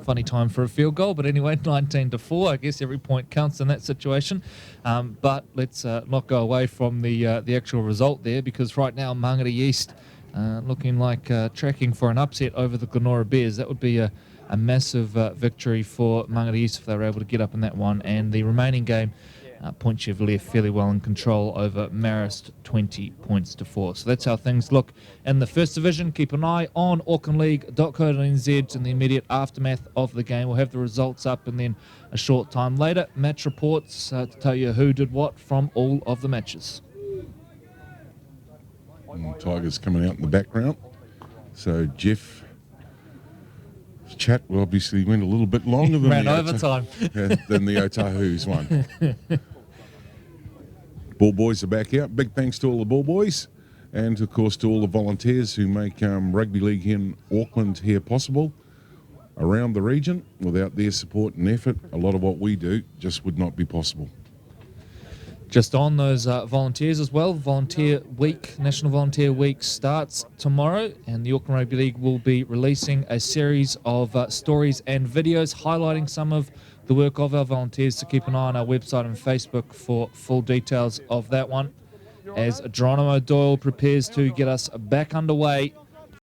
funny time for a field goal, but anyway, 19-4. I guess every point counts in that situation. But let's not go away from the actual result there, because right now Mangere East looking like tracking for an upset over the Glenora Bears. That would be a massive victory for Mangere East if they were able to get up in that one. And the remaining game, Point Chevalier fairly well in control over Marist, 20-4. So that's how things look in the first division. Keep an eye on aucklandleague.co.nz in the immediate aftermath of the game. We'll have the results up, and then a short time later, match reports to tell you who did what from all of the matches. And Tigers coming out in the background. So Jeff, chat obviously went a little bit longer than ran overtime than the Otahu's one. Ball boys are back out. Big thanks to all the ball boys, and of course to all the volunteers who make rugby league here in Auckland here possible around the region. Without their support and effort, a lot of what we do just would not be possible. Just on those volunteers as well, Volunteer Week, National Volunteer Week starts tomorrow, and the Auckland Rugby League will be releasing a series of stories and videos highlighting some of the work of our volunteers. So keep an eye on our website and Facebook for full details of that one. As Geronimo Doyle prepares to get us back underway